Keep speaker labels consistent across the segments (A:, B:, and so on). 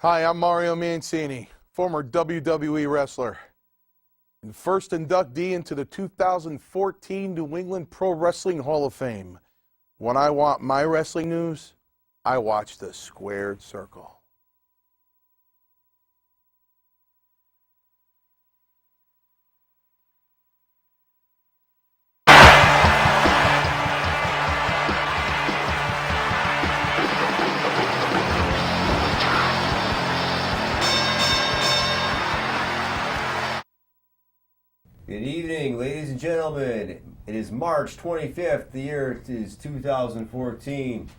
A: Hi, I'm Mario Mancini, former WWE wrestler and first inductee into the 2014 New England Pro Wrestling Hall of Fame. When I want my wrestling news, I watch the Squared Circle.
B: Good evening, ladies and gentlemen. It is March 25th. The year is 2014.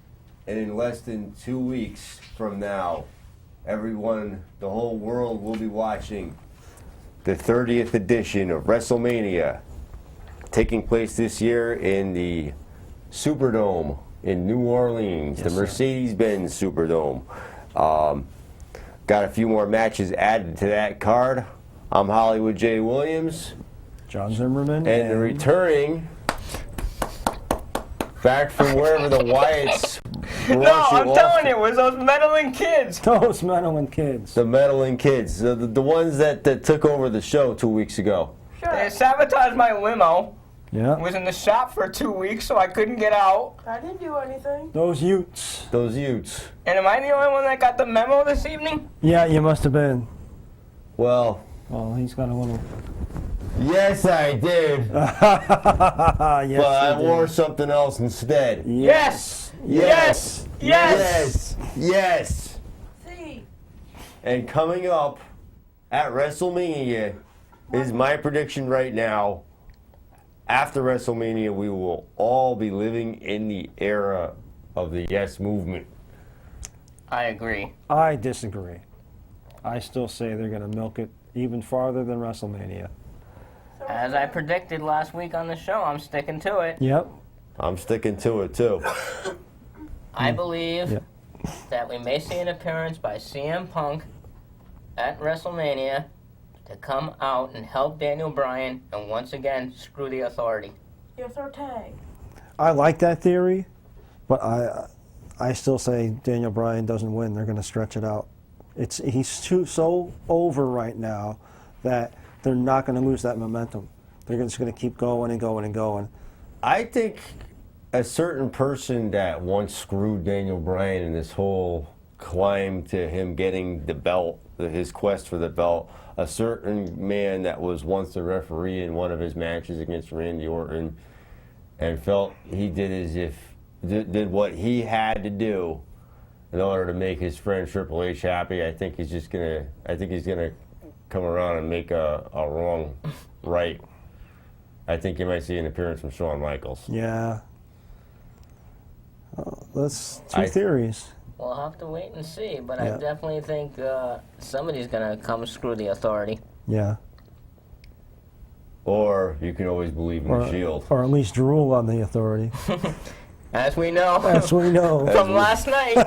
B: And in less than 2 weeks from now, everyone, the whole world will be watching the 30th edition of WrestleMania, taking place this year in the Superdome in New Orleans, the Mercedes-Benz Superdome. Got a few more matches added to that card. I'm Hollywood J. Williams.
C: John Zimmerman.
B: And returning back from wherever the Wyatts
D: No, I'm telling you, it was those meddling kids.
C: Those meddling kids.
B: The meddling kids. The ones that took over the show 2 weeks ago.
D: Sure. They sabotaged my limo.
C: Yeah.
D: Was in the shop for 2 weeks, so I couldn't get out.
E: I didn't do anything.
C: Those Utes.
B: Those Utes.
D: And am I the only one that got the memo this evening?
C: Yeah, you must have been.
B: Well,
C: he's got a little...
B: yes, I did.
C: Yes,
B: but I
C: you
B: wore
C: did.
B: something else instead.
D: Yes! Yes! Yes!
B: Yes!
E: See,
B: And coming up at WrestleMania is my prediction right now. After WrestleMania, we will all be living in the era of the Yes Movement.
D: I agree.
C: I disagree. I still say they're going to milk it even farther than WrestleMania.
D: As I predicted last week on the show, I'm sticking to it.
C: Yep.
B: I'm sticking to it too.
D: I believe
C: Yep.
D: that we may see an appearance by CM Punk at WrestleMania to come out and help Daniel Bryan and once again screw the Authority.
E: yes or tag.
C: I like that theory, but I still say Daniel Bryan doesn't win. They're going to stretch it out. He's so over right now that they're not going to lose that momentum. They're just going to keep going and going and going.
B: I think a certain person that once screwed Daniel Bryan in this whole climb to him getting the belt, his quest for the belt, a certain man that was once a referee in one of his matches against Randy Orton and felt he did what he had to do in order to make his friend Triple H happy. I think he's gonna come around and make a wrong right. I think you might see an appearance from Shawn Michaels.
C: Yeah. That's two theories.
D: We'll have to wait and see, but
C: Yeah.
D: I definitely think somebody's going to come screw the Authority.
C: Yeah.
B: Or you can always believe in the Shield.
C: Or at least drool on the Authority.
D: As we know.
C: As we know.
D: From last night,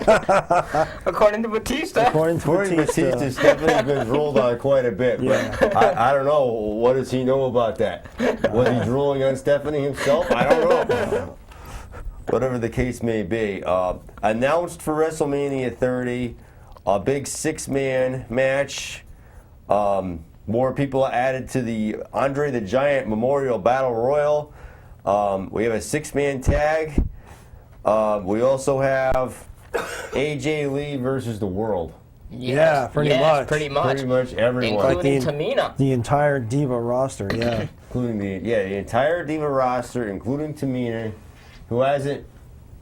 D: according to Batista.
C: According to
B: Batista, Stephanie's been rolled on quite a bit, but I don't know. What does he know about that? Was he drooling on Stephanie himself? I don't know. Whatever the case may be. Announced for WrestleMania 30, a big six-man match. More people added to the Andre the Giant Memorial Battle Royal. We have a six-man tag. We also have AJ Lee versus the world.
D: Yes,
C: Yeah, pretty much.
D: Pretty much.
B: Pretty much everyone.
D: Including Tamina.
C: The entire Diva roster, yeah.
B: Including the entire Diva roster, including Tamina, who hasn't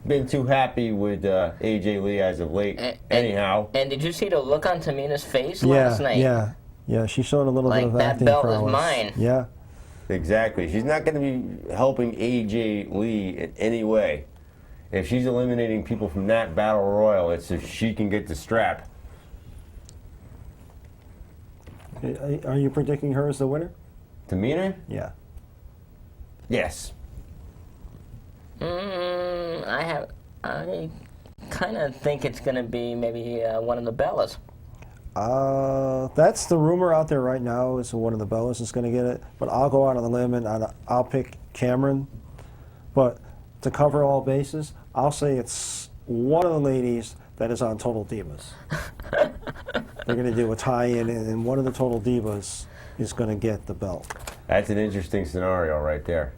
B: been too happy with AJ Lee as of late. Anyhow.
D: And did you see the look on Tamina's face last night?
C: Yeah, she showed a little bit of
D: Like, that
C: acting
D: belt is
C: prowess.
D: mine.
C: Yeah.
B: Exactly. She's not going to be helping AJ Lee in any way. If she's eliminating people from that battle royal, it's if she can get the strap.
C: Are you predicting her as the winner?
B: Tamina?
C: Yeah.
B: Yes.
D: I kind of think it's going to be maybe one of the Bellas.
C: That's the rumor out there right now is one of the Bellas is going to get it. But I'll go out on a limb and I'll pick Cameron. But to cover all bases, I'll say it's one of the ladies that is on Total Divas. they're going to do a tie-in, and one of the Total Divas is going to get the belt.
B: That's an interesting scenario right there.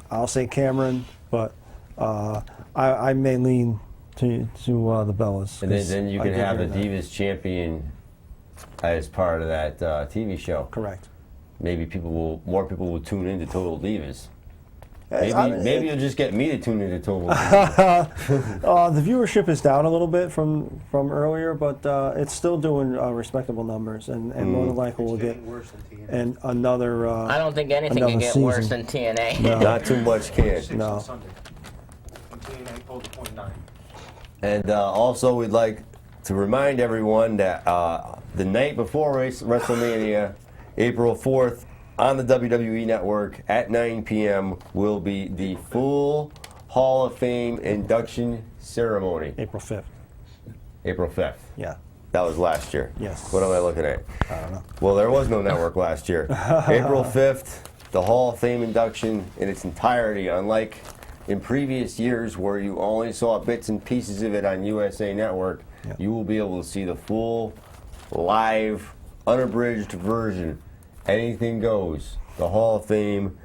C: I'll say Cameron, but I may lean to the Bellas.
B: And then you
C: I
B: can
C: did
B: have the
C: hear that.
B: Divas champion as part of that TV show.
C: Correct.
B: Maybe more people will tune into Total Divas.
C: I mean,
B: Maybe you'll just get me to tune into Total Divas.
C: The viewership is down a little bit from earlier, but it's still doing respectable numbers, and more than likely we'll get and another.
D: I don't think anything
C: another
D: can get
C: season.
D: worse than TNA.
C: No.
B: Not too much can.
C: No.
F: Sunday. And TNA pulled the .9.
B: And also, we'd like to remind everyone that the night before WrestleMania, April 4th, on the WWE Network at 9 p.m. will be the full Hall of Fame induction ceremony.
C: April 5th.
B: April 5th.
C: Yeah.
B: That was last year.
C: Yes.
B: What am I looking at?
C: I don't know.
B: Well, there was no network last year. April 5th, the Hall of Fame induction in its entirety, unlike in previous years where you only saw bits and pieces of it on USA Network,
C: Yeah.
B: you will be able to see the full, live, unabridged version. Anything goes. The Hall of Fame.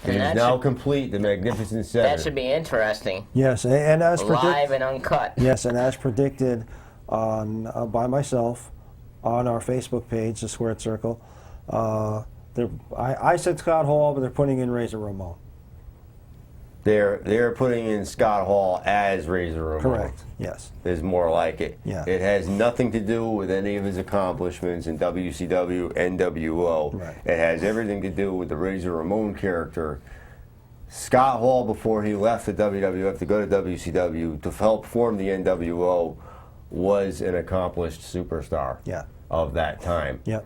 B: It
D: And
B: is
D: that
B: now
D: should-
B: complete, the Magnificent
D: That
B: Seven.
D: should be interesting.
C: Yes, and as
D: Live and uncut.
C: Yes, and as predicted on by myself on our Facebook page, the Squared Circle, I said Scott Hall, but they're putting in Razor Ramon.
B: They're putting in Scott Hall as Razor Ramon.
C: Correct. Yes.
B: Is more like it.
C: Yeah.
B: It has nothing to do with any of his accomplishments in WCW, NWO.
C: Right.
B: It has everything to do with the Razor Ramon character. Scott Hall, before he left the WWF to go to WCW to help form the NWO, was an accomplished superstar
C: Yeah.
B: of that time.
C: Yep.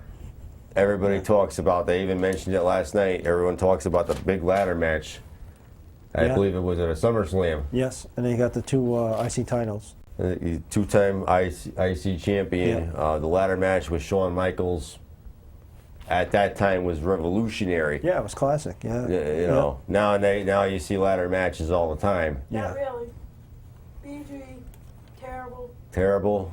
B: Everybody talks about, they even mentioned it last night, everyone talks about the big ladder match. I
C: Yeah.
B: believe it was at a SummerSlam.
C: Yes, and then you got the two IC titles.
B: Two-time IC champion.
C: Yeah.
B: The ladder match with Shawn Michaels at that time was revolutionary.
C: Yeah, it was classic. Yeah.
B: You know, now you see ladder matches all the time.
E: Not
C: Yeah.
E: really. BG, terrible.
B: Terrible.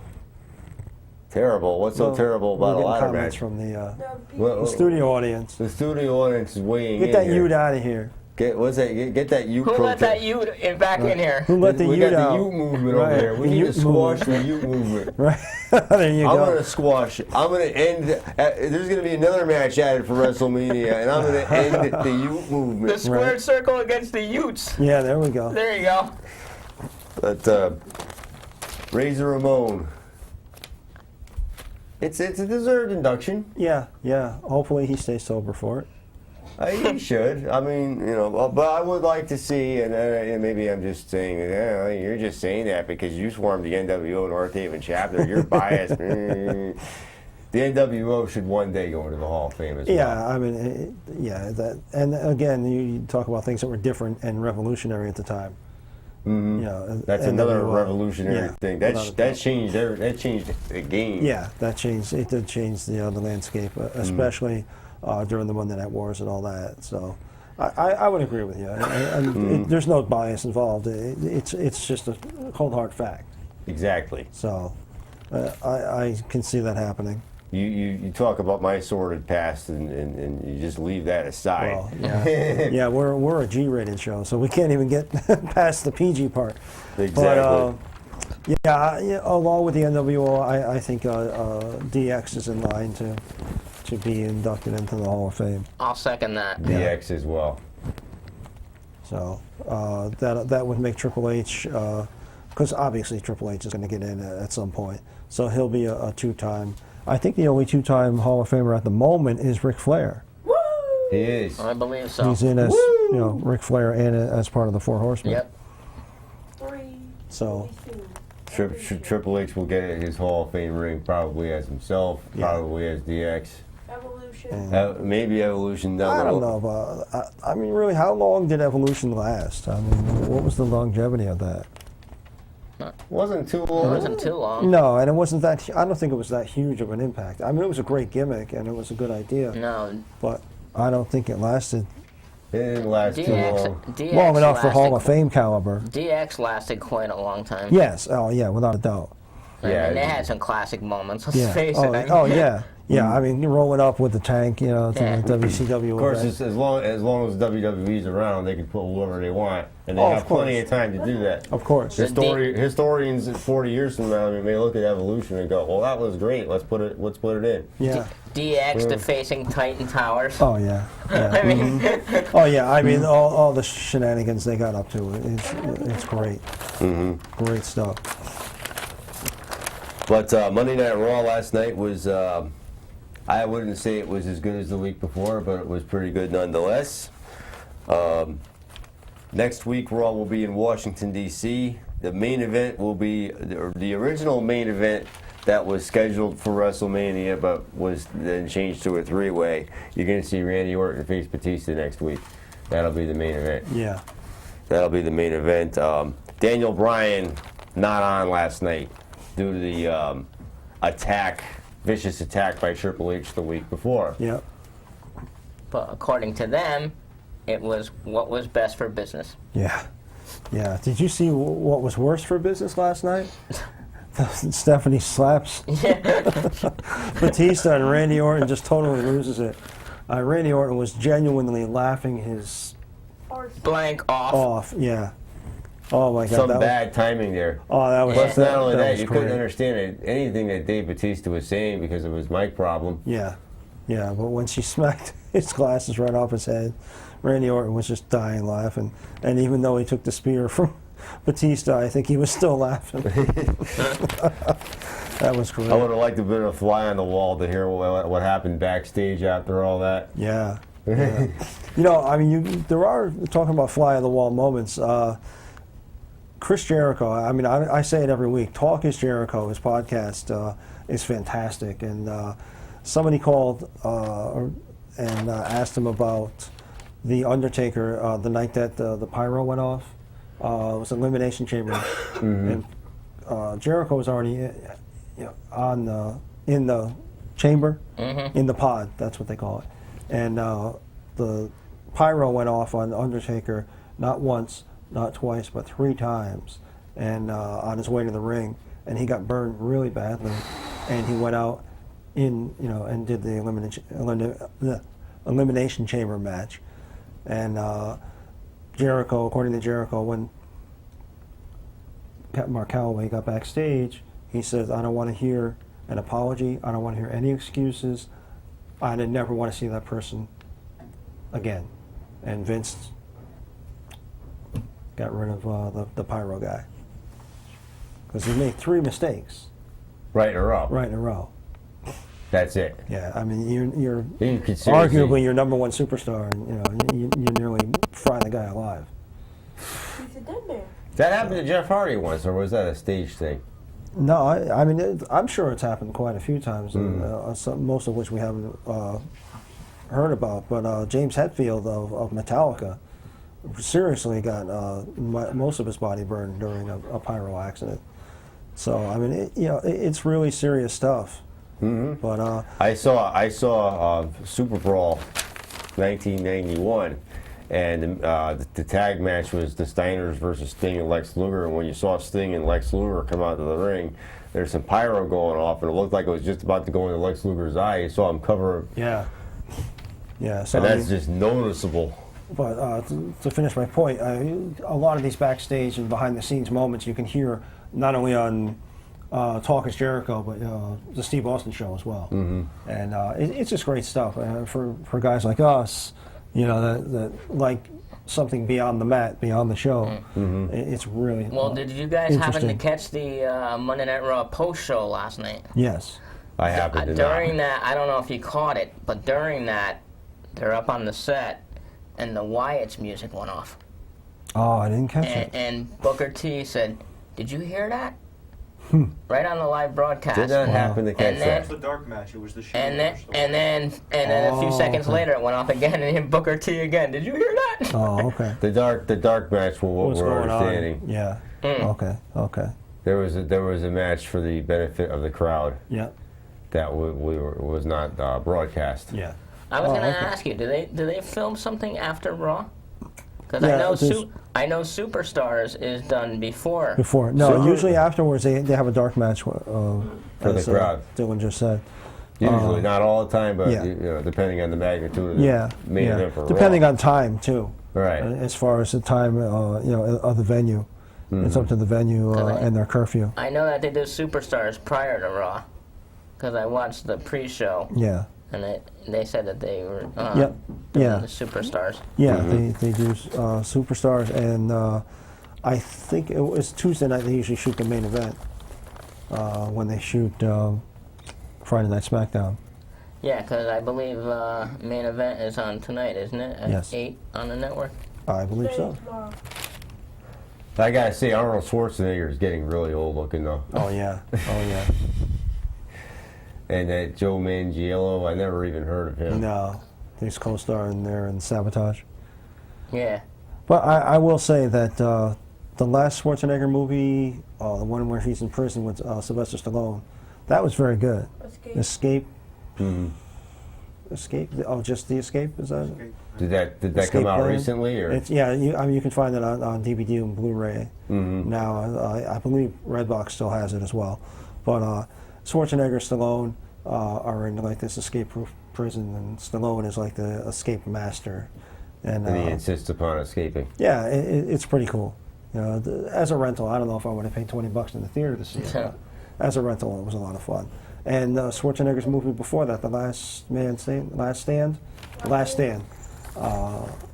B: Terrible. What's so
C: Well,
B: terrible
C: we're
B: about a
C: getting
B: ladder
C: comments
B: match?
C: from the
E: No, the
B: Well,
C: studio audience.
B: The studio audience is weighing
C: Get
B: in
C: that
B: here.
C: Ute out of here.
B: Get that Ute
D: Who let that
B: protest.
D: Ute back in here?
C: Who let the
B: we
C: Ute
B: got
C: out?
B: the Ute movement
C: Right,
B: over here. We
C: the
B: need to
C: Ute
B: squash
C: movement.
B: the Ute movement.
C: Right. There you
B: I'm
C: go.
B: going to squash it. I'm going to end. There's going to be another match added for WrestleMania, and I'm going to end the Ute
D: The
B: movement.
D: squared
C: Right.
D: circle against the Utes.
C: Yeah, there we go.
D: There you go.
B: But Razor Ramon, it's a deserved induction.
C: Yeah, yeah. Hopefully he stays sober for it.
B: He should. I mean, you know, but I would like to see, and maybe I'm just saying, you're just saying that because you swarmed the NWO North Haven chapter. You're biased. The NWO should one day go into the Hall of Fame as well.
C: Yeah, I mean, yeah. That, and again, you talk about things that were different and revolutionary at the time.
B: Mhm.
C: You know,
B: That's
C: NWO,
B: another revolutionary
C: yeah,
B: thing.
C: without a
B: That
C: doubt.
B: changed. That changed the game.
C: Yeah, that changed. It did change the landscape, especially during the Monday Night Wars and all that. So, I would agree with you. There's no bias involved. It's just a cold hard fact.
B: Exactly.
C: So, I can see that happening.
B: You talk about my sordid past and you just leave that aside.
C: Well, yeah, yeah, we're a G-rated show, so we can't even get past the PG part.
B: Exactly.
C: But yeah, along with the NWO, I think DX is in line to be inducted into the Hall of Fame.
D: I'll second that.
B: DX as well.
C: So that would make Triple H, because obviously Triple H is going to get in at some point. So he'll be a two-time. I think the only two-time Hall of Famer at the moment is Ric Flair.
E: Woo!
B: He is.
D: I believe so.
C: He's in as Ric Flair and as part of the Four Horsemen.
D: Yep.
E: 3.
C: So
E: 22.
B: Triple H will get his Hall of Fame ring probably as himself,
C: Yeah.
B: probably as DX.
E: Evolution.
C: And
B: Maybe Evolution down
C: I
B: the
C: don't
B: road.
C: know, but I mean, really, how long did Evolution last? I mean, what was the longevity of that?
B: Wasn't too
D: It
B: long.
D: wasn't too long.
C: No, and it wasn't that. I don't think it was that huge of an impact. I mean, it was a great gimmick and it was a good idea,
D: No.
C: but I don't think it lasted
B: It didn't last too long.
D: DX
C: long enough for Hall of
D: lasted-
C: Fame caliber.
D: DX lasted quite a long time.
C: Yes, oh yeah, without a doubt.
D: And they had some classic moments. Let's
C: Yeah.
D: face
C: Oh,
D: it.
C: oh yeah. Yeah. I mean, you're rolling up with the tank, you know, to
D: Yeah.
C: the WCW.
B: Of course,
C: event.
B: as long as WWE's around, they can put whoever they want, and they
C: Oh,
B: have
C: of course.
B: plenty of time to do that.
C: Of course.
B: Historians 40 years from now, I mean, may look at Evolution and go, "Well, that was great. Let's put it in."
C: Yeah.
D: DX defacing Titan Towers.
C: Oh yeah. Yeah.
D: I mean,
C: Oh yeah. I mean, all the shenanigans they got up to, it's great. Great stuff.
B: But Monday Night Raw last night was, I wouldn't say it was as good as the week before, but it was pretty good nonetheless. Next week, Raw will be in Washington, D.C. The main event will be the original main event that was scheduled for WrestleMania, but was then changed to a three-way. You're going to see Randy Orton face Batista next week. That'll be the main event.
C: Yeah.
B: That'll be the main event. Daniel Bryan not on last night due to the vicious attack by Triple H the week before.
C: Yep.
D: but according to them, it was what was best for business.
C: Yeah. Yeah. Did you see what was worse for business last night? Stephanie slaps Batista, and Randy Orton just totally loses it. Randy Orton was genuinely laughing his
D: Blank off.
C: off. Yeah. Oh my God.
B: Some
C: that
B: bad timing there.
C: oh, that was.
B: Plus, not only that,
C: was
B: you couldn't
C: great.
B: understand anything that Dave Batista was saying because of his mic problem.
C: Yeah. Yeah. But when she smacked his glasses right off his head, Randy Orton was just dying laughing. And even though he took the spear from Batista, I think he was still laughing. That was great.
B: I would have liked to have been a fly on the wall to hear what happened backstage after all that.
C: Yeah. Yeah. You know, I mean, there are, talking about fly on the wall moments, Chris Jericho, I mean, I say it every week, Talk is Jericho, his podcast is fantastic. And somebody called and asked him about The Undertaker the night that the pyro went off. It was an Elimination Chamber. And Jericho was already in the chamber, in the pod, that's what they call it. And the pyro went off on Undertaker not once, not twice, but 3 times, and on his way to the ring, and he got burned really badly, and he went out and did the elimination chamber match, and Jericho, according to Jericho, when Mark Calloway got backstage, he says, "I don't want to hear an apology. I don't want to hear any excuses. I never want to see that person again." And Vince got rid of the pyro guy because he made 3 mistakes
B: Right in a row.
C: right in a row.
B: That's it.
C: Yeah, I mean, you're
B: You could seriously-
C: arguably your number 1 superstar, and you nearly fry the guy alive.
E: He's a dead man.
B: That happened to Jeff Hardy once, or was that a stage thing?
C: No, I mean, I'm sure it's happened quite a few times, most of which we haven't heard about. But James Hetfield of Metallica seriously got most of his body burned during a pyro accident. So I mean, it's really serious stuff. But
B: I saw Super Brawl 1991, and the tag match was the Steiners versus Sting and Lex Luger. And when you saw Sting and Lex Luger come out of the ring, there's some pyro going off, and it looked like it was just about to go into Lex Luger's eye. You saw him cover,
C: yeah. So
B: and
C: I
B: that's
C: mean,
B: just noticeable.
C: But to finish my point, a lot of these backstage and behind-the-scenes moments you can hear not only on Talk is Jericho, but the Steve Austin show as well. And it's just great stuff for guys like us, that like something beyond the mat, beyond the show. It's really
D: Well, did you guys happen to
C: interesting.
D: catch the Monday Night Raw post show last night?
C: Yes.
B: I happened to
D: During
B: not.
D: that, I don't know if you caught it, but during that, they're up on the set, and the Wyatt's music went off.
C: Oh, I didn't catch it.
D: And Booker T said, "Did you hear that?" Right on the live broadcast.
B: Did not happen to catch
D: And then-
F: It was the dark match. It was the show.
D: And then a few seconds
C: okay.
D: later, it went off again, and hit Booker T again. Did you hear that?
C: Oh, okay.
B: The dark match from what
C: What's
B: we're
C: going
B: understanding.
C: on? Yeah. Okay.
B: There was a match for the benefit of the crowd
C: Yeah.
B: that was not broadcast.
C: Yeah.
D: I was
C: Oh,
D: gonna
C: okay.
D: ask you, do they film something after Raw? Because
C: Yeah,
D: I know
C: there's-
D: I know Superstars is done before.
C: Before. No,
B: So-
C: usually afterwards they have a dark match.
B: For the
C: as,
B: crowd.
C: Dylan just said.
B: Usually, not all the time, but
C: yeah.
B: you know, depending on the magnitude of the
C: Yeah,
B: main
C: yeah.
B: event for
C: Depending
B: Raw.
C: on time too.
B: Right.
C: As far as the time, of the venue, it's up to the venue
D: Correct.
C: and their curfew.
D: I know that they do Superstars prior to Raw, because I watched the pre-show,
C: Yeah,
D: and they said that they were
C: Yep.
D: doing
C: Yeah.
D: the Superstars.
C: yeah. They do superstars, and I think it was Tuesday night. They usually shoot the main event when they shoot Friday Night SmackDown.
D: Yeah, because I believe main event is on tonight, isn't it? At
C: Yes.
D: 8 on the network.
C: I believe so.
E: Tomorrow.
B: I gotta say, Arnold Schwarzenegger is getting really old looking though.
C: Oh yeah, oh yeah.
B: And that Joe Manganiello, I never even heard of him.
C: No, he's co-starring there in Sabotage.
D: Yeah.
C: But I will say that the last Schwarzenegger movie, the one where he's in prison with Sylvester Stallone, that was very good.
E: Escape.
C: Escape.
B: Mhm.
C: Escape. Oh, just the Escape. Is that?
B: Did that
C: Escape
B: come out
C: Plan?
B: recently or?
C: It's, yeah, you can find it on DVD and Blu-ray now. I believe Redbox still has it as well. But Schwarzenegger, Stallone are in like this escape-proof prison, and Stallone is like the escape master. And
B: And he insists upon escaping.
C: yeah, it's pretty cool. You know, as a rental, I don't know if I would have paid $20 in the theater to see it. But as a rental, it was a lot of fun. And Schwarzenegger's movie before that, The Last Stand,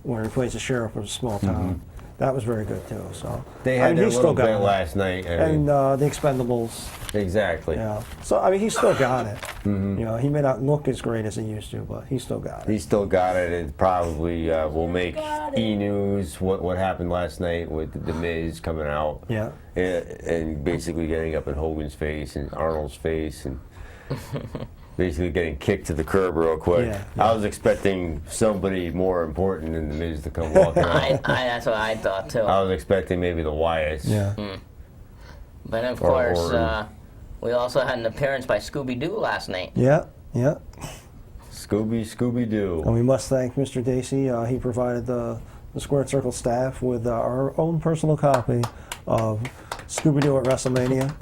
C: where he plays the sheriff of a small town. That was very good too. So
B: They
C: I
B: had
C: mean,
B: their
C: he's
B: little
C: still got
B: bit
C: it.
B: last night. I mean,
C: And The Expendables.
B: exactly.
C: Yeah. So I mean, he's still got it. You know, he may not look as great as he used to, but he's still got it.
B: He still got it. It probably will make
E: got it.
B: E-News what happened last night with The Miz coming out.
C: Yeah.
B: And basically getting up in Hogan's face and Arnold's face and basically getting kicked to the curb real quick.
C: Yeah,
B: I was expecting somebody more important than The Miz to come walking out.
D: That's what I thought too.
B: I was expecting maybe the Wyatts.
C: Yeah.
D: But of
B: Or
D: course,
B: Orton.
D: we also had an appearance by Scooby-Doo last night.
C: Yeah. Yeah.
B: Scooby-Doo.
C: And we must thank Mr. Dacey. He provided the Squared Circle staff with our own personal copy of Scooby-Doo at WrestleMania.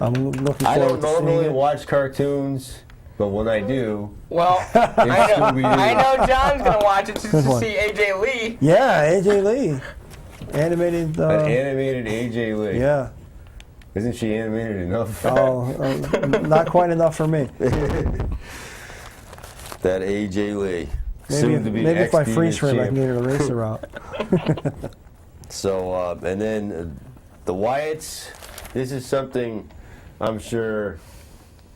C: I'm looking
B: I
C: forward
B: don't
C: to seeing
B: normally
C: it.
B: watch cartoons, but when I do,
D: Well,
B: it's Scooby-Doo.
D: I know John's gonna watch it just
C: Good
D: to
C: one.
D: see AJ Lee.
C: Yeah, AJ Lee. Animated.
B: An animated AJ Lee.
C: Yeah.
B: Isn't she animated enough?
C: Oh, not quite enough for me.
B: That AJ Lee.
C: Maybe,
B: Soon to be
C: maybe if I
B: X
C: freeze frame, I
B: champ.
C: can get an eraser out.
B: So, and then the Wyatts. This is something I'm sure.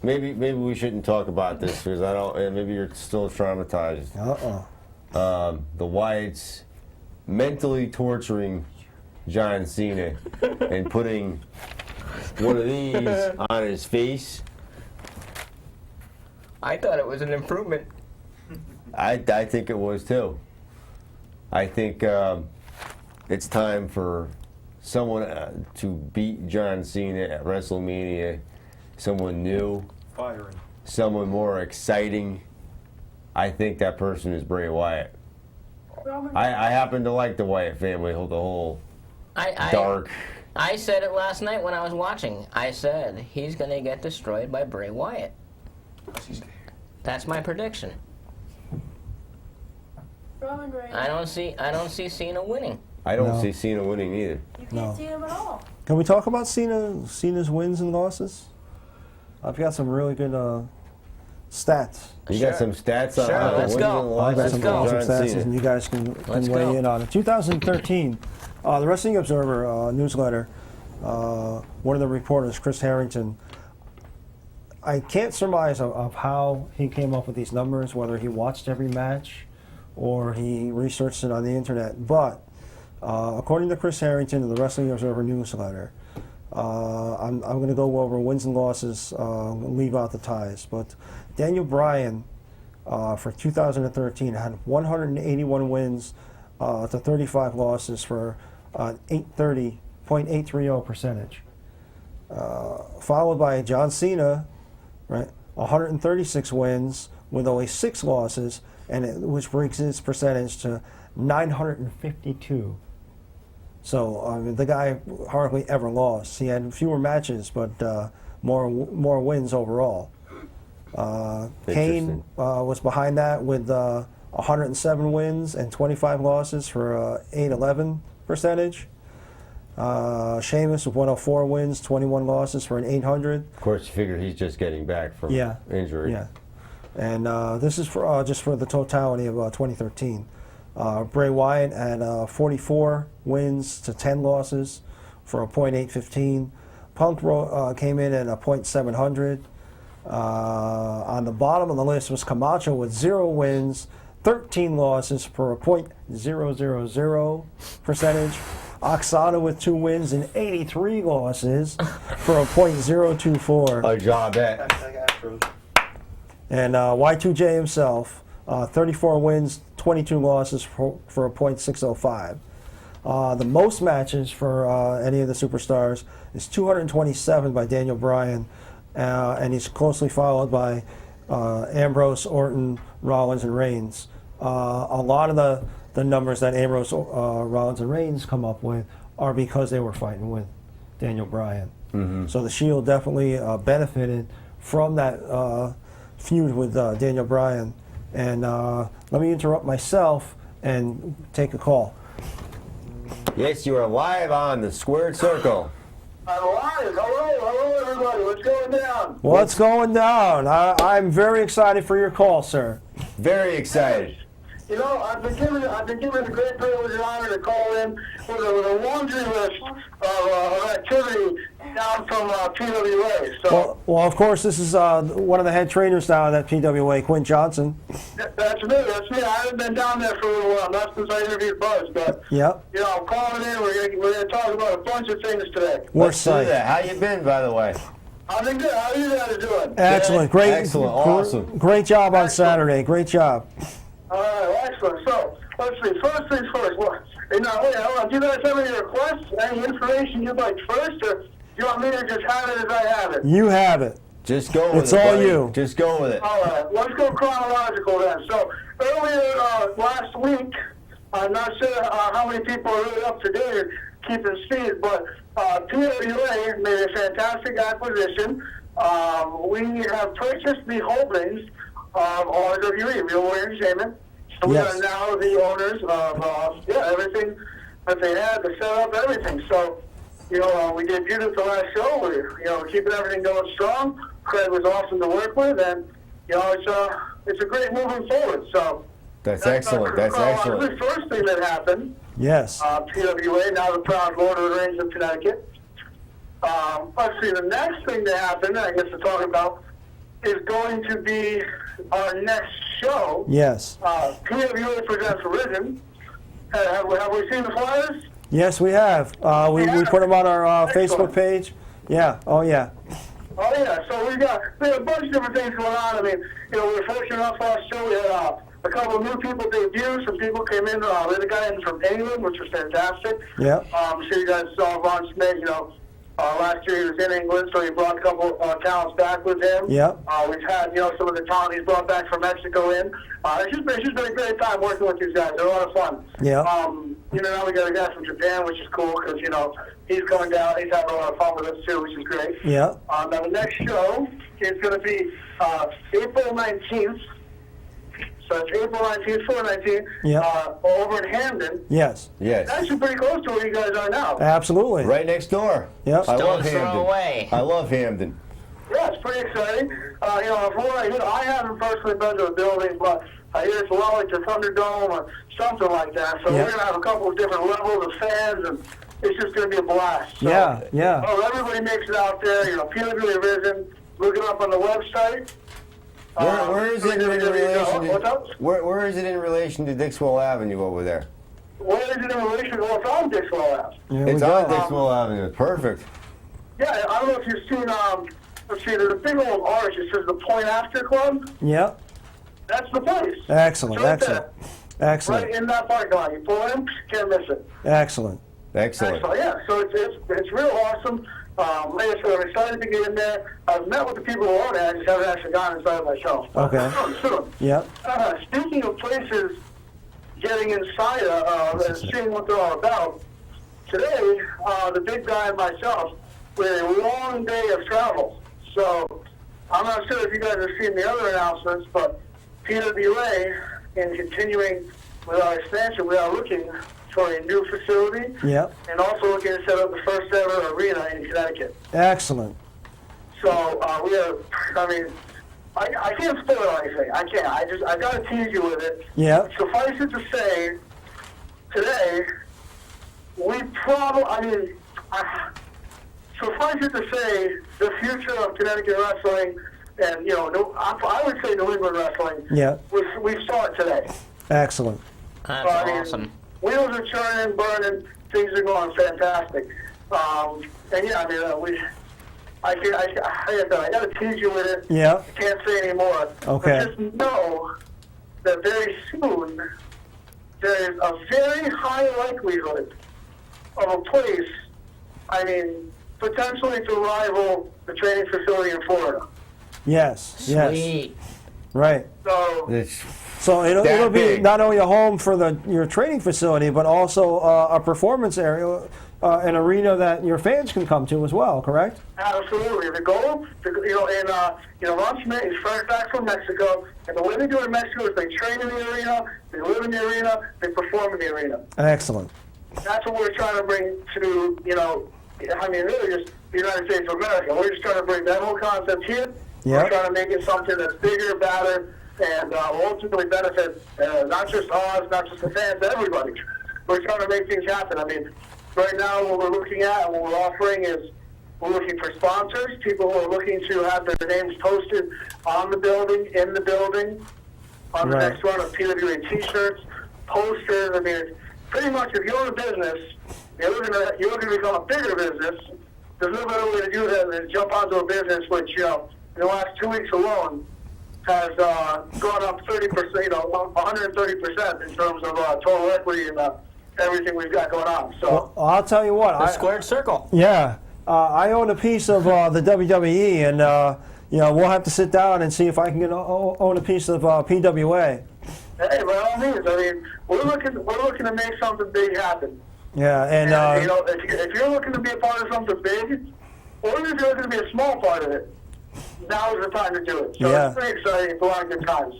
B: Maybe we shouldn't talk about this because I don't. Maybe you're still traumatized.
C: Uh-oh.
B: The Wyatts mentally torturing John Cena and putting one of these on his face.
D: I thought it was an improvement.
B: I think it was too. I think it's time for someone to beat John Cena at WrestleMania. Someone new,
F: Firing.
B: someone more exciting. I think that person is Bray Wyatt.
E: Roman.
B: I happen to like the Wyatt family, the whole dark.
D: I said it last night when I was watching. I said he's gonna get destroyed by Bray Wyatt. That's my prediction.
E: Roman Reigns.
D: I don't see Cena winning.
B: I don't
C: No.
B: see Cena winning either.
E: You can't
C: No.
E: see him at all.
C: Can we talk about Cena's wins and losses? I've got some really good stats.
B: You
D: Sure.
B: got some stats on
D: Sure,
B: the
D: let's
B: wins
D: go.
B: and
C: I've
B: losses
C: got
D: Let's
C: some
B: for
D: go.
C: awesome
B: John
C: stats,
B: Cena.
C: and you guys can
D: Let's
C: weigh
D: go.
C: in on it. 2013, the Wrestling Observer newsletter, one of the reporters, Chris Harrington, I can't surmise of how he came up with these numbers, whether he watched every match or he researched it on the internet, but according to Chris Harrington in the Wrestling Observer newsletter, I'm going to go over wins and losses, leave out the ties. But Daniel Bryan for 2013 had 181 wins to 35 losses for an 830.830 percentage. Followed by John Cena, right, 136 wins with only 6 losses, which brings his percentage to 952. So I mean, the guy hardly ever lost. He had fewer matches, but more wins overall. Kane was behind that with 107 wins and 25 losses for 811 percentage. Sheamus with 104 wins, 21 losses for an 800.
B: Of course, you figure he's just getting back from injury.
C: Yeah. And this is for just for the totality of 2013. Bray Wyatt had 44 wins to 10 losses for a .815. Punk came in at a .700. On the bottom of the list was Camacho with 0 wins, 13 losses for a .000 percentage. Oksana with 2 wins and 83 losses for a .024.
B: A job at.
C: And Y2J himself, 34 wins, 22 losses for a .605. The most matches for any of the superstars is 227 by Daniel Bryan, and he's closely followed by Ambrose, Orton, Rollins, and Reigns. A lot of the numbers that Ambrose, Rollins, and Reigns come up with are because they were fighting with Daniel Bryan. So the Shield definitely benefited from that feud with Daniel Bryan. And let me interrupt myself and take a call.
B: Yes, you are live on the Squared Circle.
G: I'm live. Hello, everybody. What's going down?
C: What's going down? I'm very excited for your call, sir.
B: Very excited.
G: You know, I've been given the great privilege and honor to call in with a laundry list of activity down from PWA. So
C: Well, of course, this is one of the head trainers down at PWA, Quinn Johnson.
G: that's me. I haven't been down there for a little while, not since I interviewed Buzz. But
C: Yep.
G: you know, I'm calling in. We're gonna talk about a bunch of things today.
B: Let's do that. How you been, by the way?
G: I've been good. How are you guys doing?
C: Excellent. Great.
B: Excellent. Awesome.
C: Great job on Saturday. Great job.
G: All right, excellent. So, let's see. First things first. Well, wait, hold on. Do you guys have any requests, any information you'd like first, or do you want me to just have it as I have it?
C: You have it.
B: Just go with it.
C: It's all
B: buddy.
C: you.
B: Just go with it.
G: All right, let's go chronological then. So, earlier last week, I'm not sure how many people are really up to date or keeping speed, but PWA made a fantastic acquisition. We have purchased the holdings of RWE, Real Warrior Entertainment. So we
C: Yes.
G: are now the owners of everything that they had, the setup, everything. So, you know, we debuted at the last show. We're keeping everything going strong. Craig was awesome to work with, and you know, it's a great moving forward. So
B: That's excellent. That's excellent.
G: The first thing that happened.
C: Yes.
G: PWA, now the proud Lord of the Rings of Connecticut. Let's see, the next thing that happened, I guess to talk about, is going to be our next show.
C: Yes.
G: PWA presents Risen. Have we seen the flyers?
C: Yes, we have. We put them on our Facebook page. Yeah. Oh, yeah.
G: Oh, yeah. So we had a bunch of different things going on. I mean, you know, we were fortunate enough last show. We had a couple of new people debut. Some people came in. We had a guy in from England, which was fantastic.
C: Yeah.
G: I'm sure you guys saw Ron Smith, you know. Last year he was in England, so he brought a couple talents back with him.
C: Yeah.
G: We've had, you know, some of the talent he's brought back from Mexico in. It's just been a great time working with these guys. They're a lot of fun.
C: Yeah.
G: You know, now we got a guy from Japan, which is cool because, you know, he's coming down. He's having a lot of fun with us too, which is great.
C: Yeah.
G: Now the next show is going to be April 19th. So it's April 19th, 4/19,
C: Yeah.
G: over in Hamden.
C: Yes.
B: Yes.
G: Actually pretty close to where you guys are now.
C: Absolutely.
B: Right next door.
C: Yep.
B: I love
D: Stone's throw
B: Hamden.
D: away.
B: I love Hamden.
G: Yeah, it's pretty exciting. You know, from what I hear, I haven't personally been to a building, but I hear it's a lot like the Thunderdome or something like that. So
C: Yeah.
G: we're going to have a couple of different levels of fans, and it's just going to be a blast. So,
C: Yeah. Yeah.
G: everybody makes it out there. You know, PWA Risen. Look it up on the website.
B: Where is it in relation
G: What's up?
B: to? Where is it in relation to Dixwell Avenue over there?
G: Where is it in relation to what's on Dixwell Ave?
C: Here we
B: It's on
C: go.
B: Dixwell Avenue. Perfect.
G: Yeah, I don't know if you've seen, let's see, there's a big old arch. It says the Point After Club.
C: Yep.
G: That's the place.
C: Excellent.
G: It's right
C: Excellent.
G: there.
C: Excellent.
G: Right in that parking lot. You pull in, can't miss it.
C: Excellent.
B: Excellent.
G: Yeah, so it's real awesome. Like I said, I'm excited to get in there. I've met with the people who own it. I just haven't actually gone inside myself.
C: Okay.
G: Soon.
C: Yep.
G: Speaking of places getting inside and seeing what they're all about, today, the big guy and myself, we had a long day of travel. So I'm not sure if you guys have seen the other announcements, but PWA, in continuing with our expansion, we are looking for a new facility
C: Yep.
G: and also looking to set up the first ever arena in Connecticut.
C: Excellent.
G: So we are, I mean, I can't spoil anything. I can't. I got to tease you with it.
C: Yep.
G: Suffice it to say, today, we probably, suffice it to say, the future of Connecticut wrestling and, you know, I would say New England wrestling,
C: Yep.
G: we saw it today.
C: Excellent.
D: That's
G: I mean,
D: awesome.
G: Wheels are churning, burning, things are going fantastic. And yeah, I mean, I got to tease you with it.
C: Yep.
G: I can't say any more.
C: Okay.
G: But just know that very soon there is a very high likelihood of a place, I mean, potentially to rival the training facility in Florida.
C: Yes. Yes.
D: Sweet.
C: Right.
G: So,
B: It's
C: So it'll
B: That
C: be
B: big.
C: not only a home for your training facility, but also a performance area, an arena that your fans can come to as well. Correct?
G: absolutely. The goal, Ron Schmidt is fresh back from Mexico, and the way they do it in Mexico is they train in the arena, they live in the arena, they perform in the arena.
C: Excellent.
G: That's what we're trying to bring to, really just the United States of America. We're just trying to bring that whole concept here.
C: Yep.
G: We're trying to make it something that's bigger, badder, and ultimately benefit not just us, not just the fans, everybody. We're trying to make things happen. I mean, right now what we're looking at and what we're offering is we're looking for sponsors, people who are looking to have their names posted on the building, in the building, on the
C: Right.
G: next run of PWA T-shirts, posters. I mean, pretty much if you own a business, you're looking to become a bigger business. There's no better way to do that than jump onto a business which, in the last 2 weeks alone, has gone up 30%, 130% in terms of total equity and everything we've got going on. So.
C: Well, I'll tell you what.
D: The squared circle.
C: Yeah, I own a piece of the WWE, and we'll have to sit down and see if I can own a piece of PWA.
G: Hey, by all means. I mean, we're looking to make something big happen.
C: Yeah, and
G: If you're looking to be a part of something big, or if you're looking to be a small part of it, now is the time to do it. So
C: Yeah.
G: it's pretty exciting. It's a lot of good times.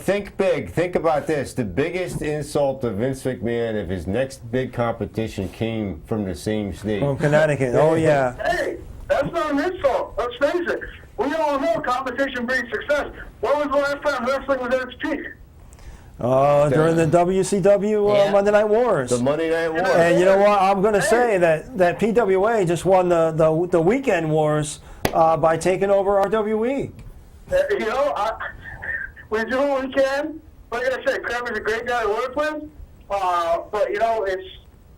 B: think big. Think about this. The biggest insult to Vince McMahon if his next big competition came from the same state.
C: from Connecticut. Oh yeah.
G: Hey, that's not an insult. Let's face it. We all know competition breeds success. When was the last time wrestling was at its peak?
C: During the WCW
D: Yeah.
C: Monday Night Wars.
B: The Monday Night War.
C: And you know what? I'm going to say that PWA just won the Weekend Wars by taking over RWE.
G: We do what we can. Like I said, Kramer's a great guy to work with. But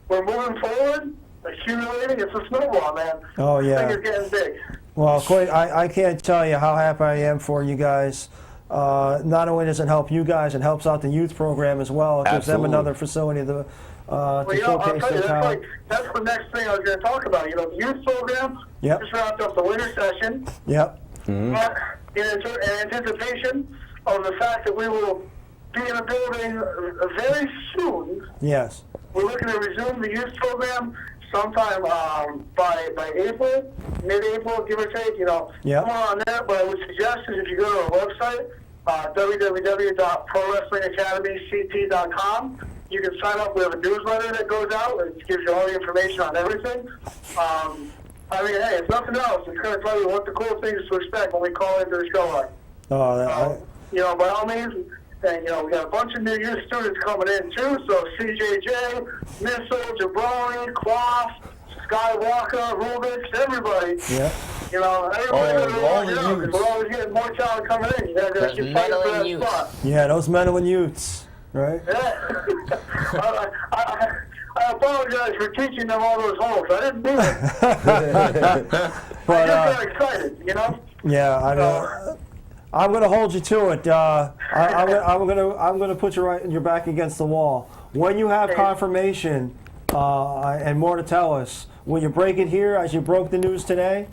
G: we're moving forward, accumulating. It's a snowball, man.
C: Oh, yeah.
G: Things are getting big.
C: Well, Quinn, I can't tell you how happy I am for you guys. Not only does it help you guys, it helps out the youth program as well. It gives them
B: Absolutely.
C: another facility to
G: I'll
C: showcase
G: tell you,
C: their talent.
G: that's the next thing I was going to talk about. The youth program
C: Yep.
G: just wrapped up the winter session.
C: Yep.
G: But in anticipation of the fact that we will be in a building very soon,
C: Yes.
G: we're looking to resume the youth program sometime by April, mid-April, give or take.
C: Yeah.
G: Come on there. What I would suggest is if you go to our website, www.prowrestlingacademyct.com, you can sign up. We have a newsletter that goes out and it gives you all the information on everything. Hey, if nothing else, it's going to tell you what the cool things to expect when we call into the show are. By all means, and we got a bunch of new youth students coming in too. So CJJ, Missile, Jabroni, Quaff, Skywalker, Rubik's, everybody.
C: Yeah.
G: Everybody.
B: all the youths.
G: We're always getting more talent coming in. You guys
D: Those
G: get fighting for
D: meddling
G: that
D: youths.
G: spot.
C: Yeah, those meddling youths, right?
G: Yeah. I apologize for teaching them all those holes. I didn't mean it. I
C: But
G: just got excited,
C: yeah, I'm going to hold you to it. I'm going to put your back against the wall. When you have confirmation and more to tell us, will you break it here as you broke the news today?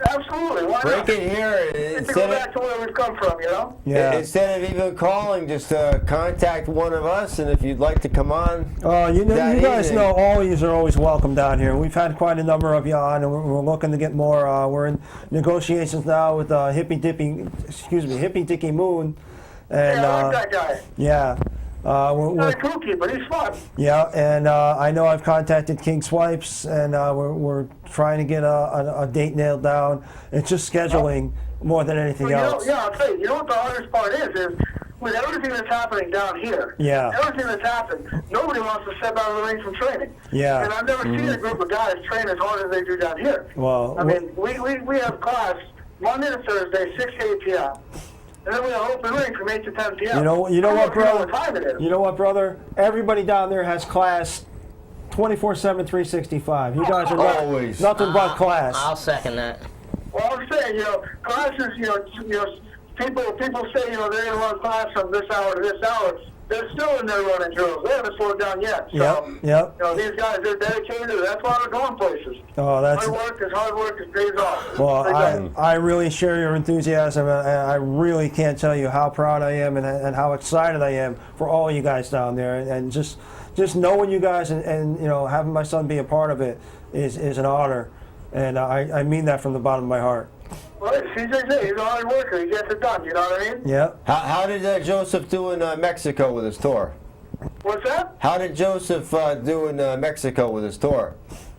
G: Absolutely. Why
B: Break
G: not?
B: it here.
G: To go
B: Instead
G: back
B: of,
G: to where we've come from, you know?
C: Yeah.
B: instead of even calling, just contact one of us, and if you'd like to come on.
C: You know,
B: that
C: you guys
B: evening.
C: know all of you are always welcome down here. We've had quite a number of you on, and we're looking to get more. We're in negotiations now with Hippie Dicky Moon, and
G: Yeah, I like that guy.
C: yeah, we're
G: He's kind of kooky, but he's fun.
C: yeah, and I know I've contacted King Swipes, and we're trying to get a date nailed down. It's just scheduling more than anything
G: Well,
C: else.
G: I'll tell you, you know what the hardest part is with everything that's happening down here,
C: Yeah.
G: everything that's happened, nobody wants to step out of the ring from training.
C: Yeah.
G: And I've never seen a group of guys train as hard as they do down here.
C: Well,
G: I mean, we have class Monday to Thursday, 6 to 8 p.m. And then we have open ring from 8 to 10 p.m.
C: You know
G: I
C: what,
G: don't know if you know
C: brother?
G: what time it is.
C: You know what, brother? Everybody down there has class 24/7, 365. You guys are
B: Always.
C: nothing but class.
D: I'll second that.
G: Well, I'm saying, classes, people say, they're going to run class from this hour to this hour. They're still in there running drills. They haven't slowed down yet. So,
C: Yep.
G: these guys, they're dedicated. That's why they're going places.
C: Oh, that's
G: Hard work is pays off.
C: well.
G: They go.
C: I really share your enthusiasm, and I really can't tell you how proud I am and how excited I am for all you guys down there, and just knowing you guys and having my son be a part of it is an honor, and I mean that from the bottom of my heart.
G: Well, CJJ, he's a hard worker. He gets it done. You know what I mean?
C: Yep.
B: How did Joseph do in Mexico with his tour?
G: What's that?
B: How did Joseph do in Mexico with his tour?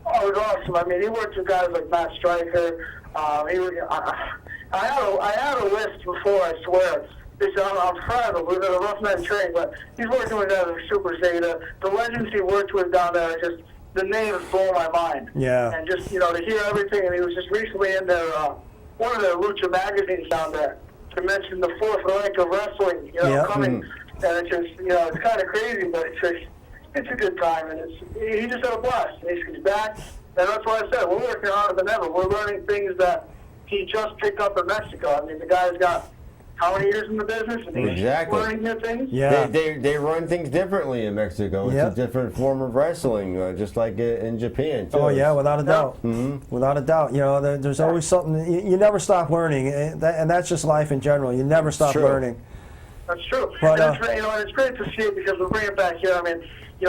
G: Oh, it was awesome. I mean, he worked with guys like Matt Stryker. I had a list before, I swear. I'm proud of him. We've got a rough night training, but he's working with guys like Super Zeta. The legends he worked with down there, the names blow my mind.
C: Yeah.
G: And just, to hear everything, and he was just recently in their, one of their Lucha magazines down there to mention the fourth rank of wrestling,
C: Yeah.
G: coming. And it's just, it's kind of crazy, but it's a good time, and he just had a blast. He's back, and that's why I said we're working harder than ever. We're learning things that he just picked up in Mexico. I mean, the guy's got how many years in the business, and he's
B: Exactly.
G: learning new things.
C: Yeah.
B: They run things differently in Mexico. It's
C: Yeah.
B: a different form of wrestling, just like in Japan, too.
C: Oh yeah, without a doubt.
B: Mm-hmm.
C: Without a doubt. There's always something. You never stop learning, and that's just life in general. You never stop
B: True.
C: learning.
G: That's true.
C: But,
G: and it's great to see it because we bring it back here. I mean,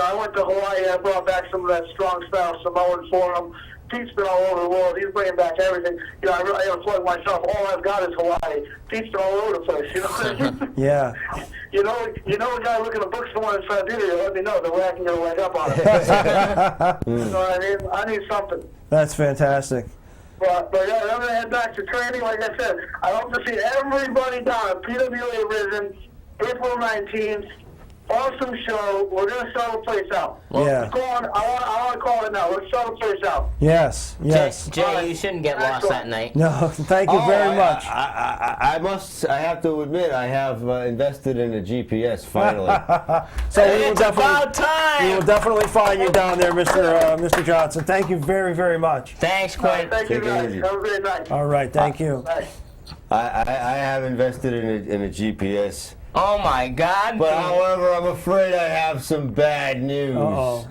G: I went to Hawaii. I brought back some of that strong style Samoan forum. Pete's been all over the world. He's bringing back everything. I got to plug myself. All I've got is Hawaii. Pete's been all over the place. You know what I mean?
C: Yeah.
G: You know a guy looking to book someone in Siberia, let me know. The way I can get a leg up on it. You know what I mean? I need something.
C: That's fantastic.
G: But yeah, I'm going to head back to training. Like I said, I hope to see everybody down at PWA Risen, April 19th. Awesome show. We're going to sell the place out.
C: Yeah.
G: I want to call it now. Let's sell the place out.
C: Yes. Yes.
D: Jay, you shouldn't get lost that night.
C: No. Thank you very much.
B: I have to admit, I have invested in a GPS finally.
C: So
D: It's about time.
C: we will definitely find you down there, Mr. Johnson. Thank you very, very much.
D: Thanks,
G: All right,
D: Quinn.
G: thank you
B: Take it
G: guys.
B: easy.
G: Have a great night.
C: All right. Thank you.
G: Bye.
B: I have invested in a GPS.
D: Oh my God.
B: But however, I'm afraid I have some bad news.
C: Uh-oh.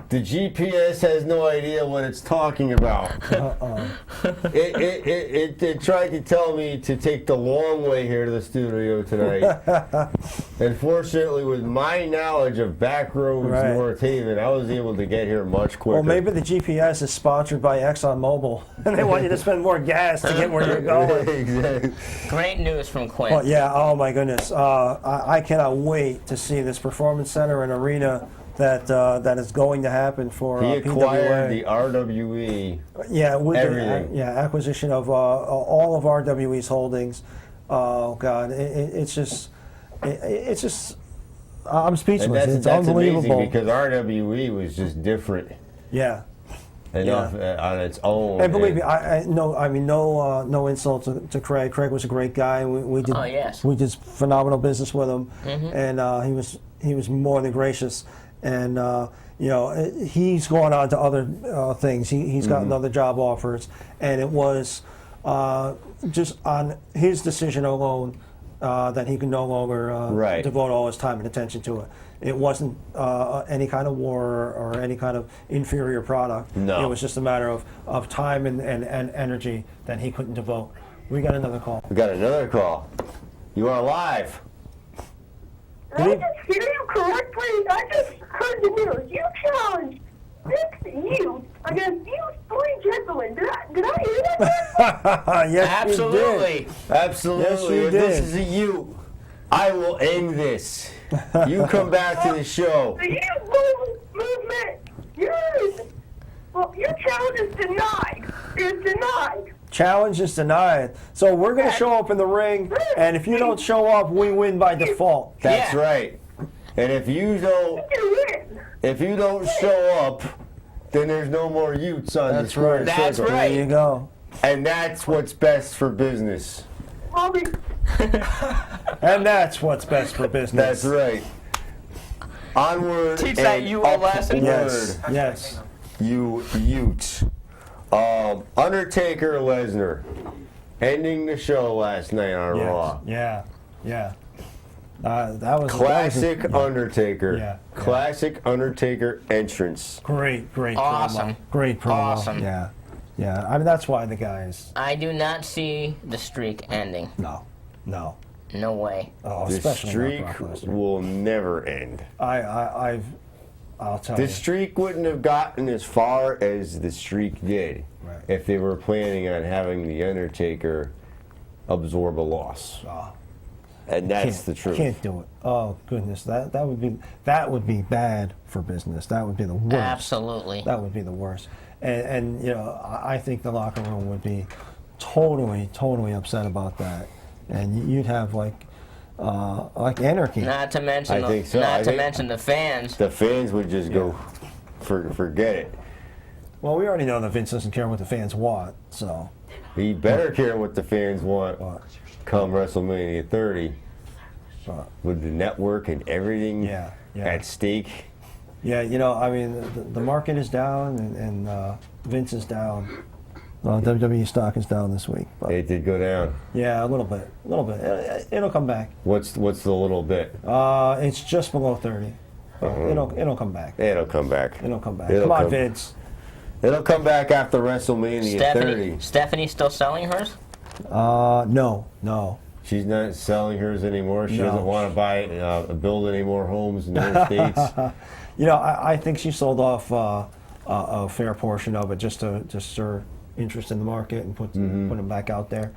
B: The GPS has no idea what it's talking about.
C: Uh-oh.
B: It tried to tell me to take the long way here to the studio tonight. Unfortunately, with my knowledge of back roads
C: Right.
B: North Haven, I was able to get here much quicker.
C: Well, maybe the GPS is sponsored by ExxonMobil, and they want you to spend more gas to get where you're going.
B: Exactly.
D: Great news from Quinn.
C: Well, yeah. Oh my goodness. I cannot wait to see this performance center and arena that is going to happen for
B: He acquired
C: PWA.
B: the RWE.
C: Yeah, with
B: everything.
C: the acquisition of all of RWE's holdings. Oh God, it's just I'm speechless.
B: And
C: It's
B: that's
C: unbelievable.
B: amazing because RWE was just different
C: Yeah.
B: enough on its own.
C: And believe me, no insult to Craig. Craig was a great guy. We did
D: Oh, yes.
C: we did phenomenal business with him, and he was more than gracious. And he's gone on to other things. He's gotten other job offers, and it was just on his decision alone. then he could no longer
B: Right.
C: devote all his time and attention to it. It wasn't any kind of war or any kind of inferior product.
B: No.
C: It was just a matter of time and energy that he couldn't devote. We got another call.
B: We got another call. You are live.
E: Did I just hear you correctly? I just heard the news. You challenged 6 youth against you 3 gentlemen. Did I hear that?
C: Yes,
D: Absolutely.
C: You did.
B: Absolutely.
C: Yes, you
B: If this
C: did.
B: is a you, I will end this. You come back to the show.
E: The youth movement. Your challenge is denied. It's denied.
C: Challenge is denied. So we're going to show up in the ring, and if you don't show up, we win by default.
B: That's
D: Yeah.
B: right. And if you don't,
E: You win.
B: if you don't show up, then there's no more Utes on
C: That's
B: the square
C: right.
D: That's
B: circle.
D: right.
C: There you go.
B: And that's what's best for business.
E: Bobby,
C: And that's what's best for business.
B: That's right. Onward
D: Teach
B: and
D: that you a lesson.
C: Yes. Yes.
B: You Utes. Undertaker Lesnar ending the show last night on Raw.
C: Yes. Yeah. That was
B: Classic
C: that was a-
B: Undertaker.
C: Yeah.
B: Classic Undertaker entrance.
C: Great
D: Awesome.
C: promo. Great promo.
D: Awesome.
C: Yeah. Yeah. I mean, that's why the guys.
D: I do not see the streak ending.
C: No.
D: No way.
C: Oh,
B: The
C: especially
B: streak
C: not Brock Lesnar.
B: will never end.
C: I'll tell
B: The
C: you.
B: streak wouldn't have gotten as far as the streak did
C: Right.
B: if they were planning on having the Undertaker absorb a loss.
C: Oh,
B: And that's the truth.
C: Can't do it. Oh goodness, that would be bad for business. That would be the worst.
D: Absolutely.
C: That would be the worst. And you know, I think the locker room would be totally upset about that. And you'd have like anarchy.
D: Not to mention,
B: I think so. I
D: not to
B: think-
D: mention the fans.
B: The fans would just go, forget it.
C: Well, we already know that Vince doesn't care what the fans want, so.
B: He better care what the fans want
C: But,
B: come WrestleMania 30
C: but
B: with the network and everything
C: Yeah.
B: at stake.
C: yeah, you know, I mean, the market is down and Vince is down. WWE stock is down this week, but
B: It did go down.
C: yeah, a little bit. It'll come back.
B: What's the little bit?
C: It's just below 30. It'll come back.
B: It'll come back.
C: It'll come back.
B: It'll
C: Come on,
B: come-
C: Vince.
B: It'll come back after WrestleMania 30.
D: Stephanie's still selling hers?
C: No.
B: She's not selling hers anymore. She
C: No.
B: doesn't want to build any more homes in the United States.
C: You know, I think she sold off a fair portion of it just to stir interest in the market and put them back out there.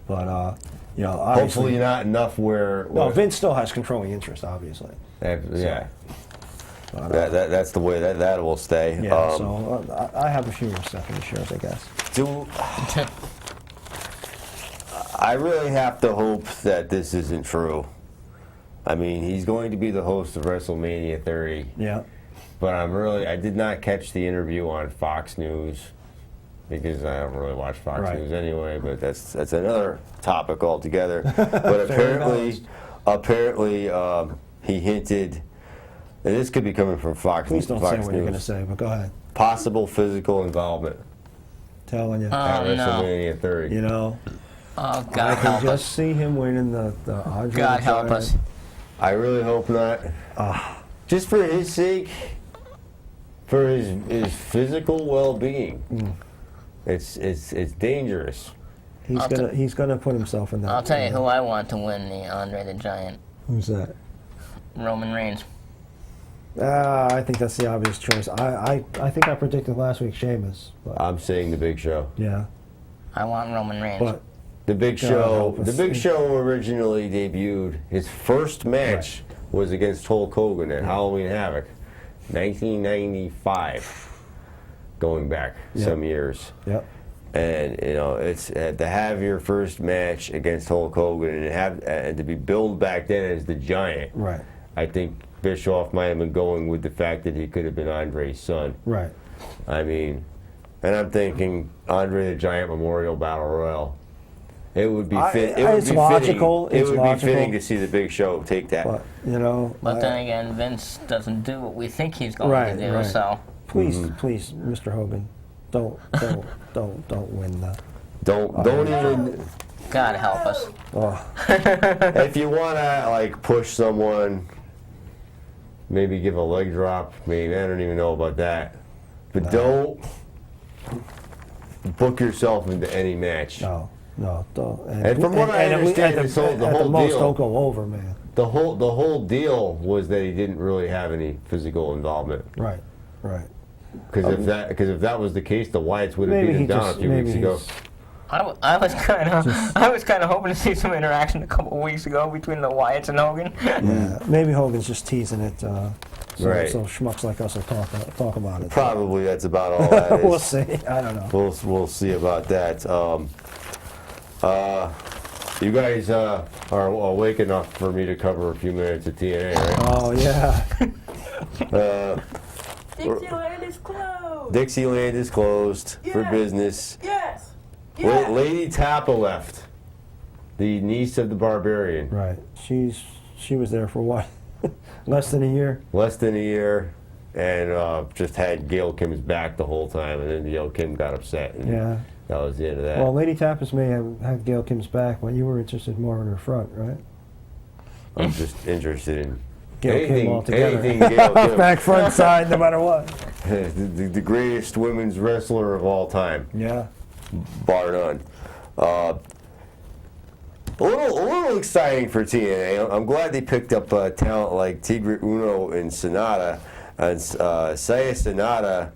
C: But you know, obviously,
B: Hopefully not enough where.
C: no, Vince still has controlling interest, obviously.
B: Yeah.
C: But,
B: That's the way that will stay.
C: yeah. So I have a few more Stephanie shares, I guess.
B: Do I really have to hope that this isn't true? I mean, he's going to be the host of WrestleMania 30,
C: Yeah.
B: but I did not catch the interview on Fox News because I don't really watch Fox
C: Right.
B: News anyway. But that's another topic altogether. But
C: Fair
B: apparently, he hinted, and this could be coming from Fox.
C: Please don't
B: Fox
C: say what you're going to
B: News,
C: say, but go ahead.
B: possible physical involvement
C: Telling you.
B: at
D: Oh, no.
B: WrestleMania 30.
C: You know,
D: Oh,
C: I
D: God
C: can
D: help
C: just
D: us.
C: see him winning the Andre
D: God
C: the
D: help
C: Giant.
D: us.
B: I really hope not. Just for his sake, for his physical well-being. It's dangerous.
C: He's gonna put himself in that.
D: I'll tell you who I want to win the Andre the Giant.
C: Who's that?
D: Roman Reigns.
C: I think that's the obvious choice. I think I predicted last week Sheamus, but
B: I'm saying the Big Show.
C: yeah,
D: I want Roman Reigns.
C: but
B: The Big
C: God
B: Show.
C: help us.
B: The Big Show originally debuted. His first match was against Hulk Hogan at Halloween Havoc, 1995. Going back some years.
C: yep.
B: And you know, it's to have your first match against Hulk Hogan and to be billed back then as the Giant.
C: Right.
B: I think Bischoff might have been going with the fact that he could have been Andre's son.
C: Right.
B: I mean, and I'm thinking Andre the Giant Memorial Battle Royal. It would be fit. It would
C: it's
B: be
C: logical.
B: Fitting. It
C: It's
B: would
C: logical.
B: be fitting to see the Big Show take that.
C: But you know,
D: But then again, Vince doesn't do what we think he's going
C: Right,
D: to do.
C: right.
D: So
C: please, Mr. Hogan, don't win the.
B: Don't
D: God help us.
C: Oh,
B: If you want to like push someone, maybe give a leg drop. Maybe I don't even know about that. But don't book yourself into any match.
C: no, don't.
B: And from what I understand,
C: at the,
B: the
C: at the
B: whole
C: most,
B: deal-
C: don't go over, man.
B: The whole deal was that he didn't really have any physical involvement.
C: Right.
B: Because if that was the case, the Wyatts would have
C: Maybe
B: beat
C: he
B: him down
C: just
B: a few weeks ago.
D: I was kind of hoping to see some interaction a couple of weeks ago between the Wyatts and Hogan.
C: Yeah, maybe Hogan's just teasing it, so
B: Right.
C: schmucks like us will talk about it.
B: Probably that's about all that is.
C: We'll see. I don't know.
B: We'll see about that. You guys are awake enough for me to cover a few minutes of TNA, right?
C: Oh yeah.
H: Dixieland is closed.
B: Dixieland is closed for
H: Yes.
B: business.
H: Yes.
B: Lady Tapa left, the niece of the Barbarian.
C: Right. She was there for what? Less than a year.
B: Less than a year, and just had Gail Kim's back the whole time, and then Gail Kim got upset, and
C: Yeah.
B: that was the end of that.
C: Well, Lady Tapas may have had Gail Kim's back, but you were interested more in her front, right?
B: I'm just interested in
C: Gail Kim altogether.
B: anything Gail Kim.
C: Back, front, side, no matter what.
B: the greatest women's wrestler of all time,
C: Yeah.
B: bar none. A little exciting for TNA. I'm glad they picked up talent like Tigre Uno and Sonata, and Saya Sonata,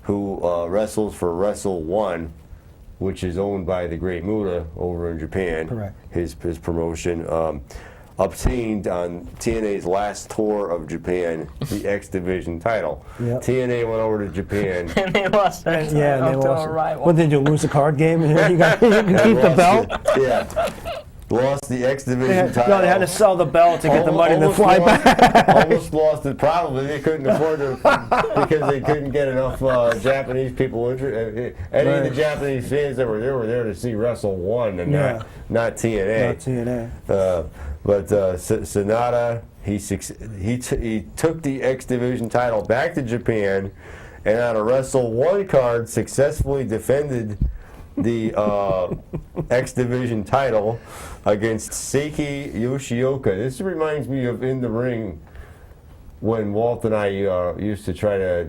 B: who wrestles for Wrestle One, which is owned by the Great Muta over in Japan.
C: Correct.
B: His promotion. Obtained on TNA's last tour of Japan the X Division title.
C: Yep.
B: TNA went over to Japan.
D: And they lost that
C: Yeah,
D: time
C: they
D: up to
C: lost.
D: a rival.
C: What did you lose a card game? You can keep the
B: lost
C: belt.
B: Lost the X Division title.
C: No, they had to sell the belt to get the money to
B: Almost
C: fly
B: lost-
C: back.
B: Almost lost it. Probably they couldn't afford to because they couldn't get enough Japanese people interested. Any of the
C: Right.
B: Japanese fans that were there to see Wrestle One and
C: Yeah.
B: not TNA.
C: Not TNA.
B: But Sonata, he took the X Division title back to Japan, and on a Wrestle One card successfully defended the X Division title against Seiki Yoshioka. This reminds me of In the Ring when Walt and I used to try to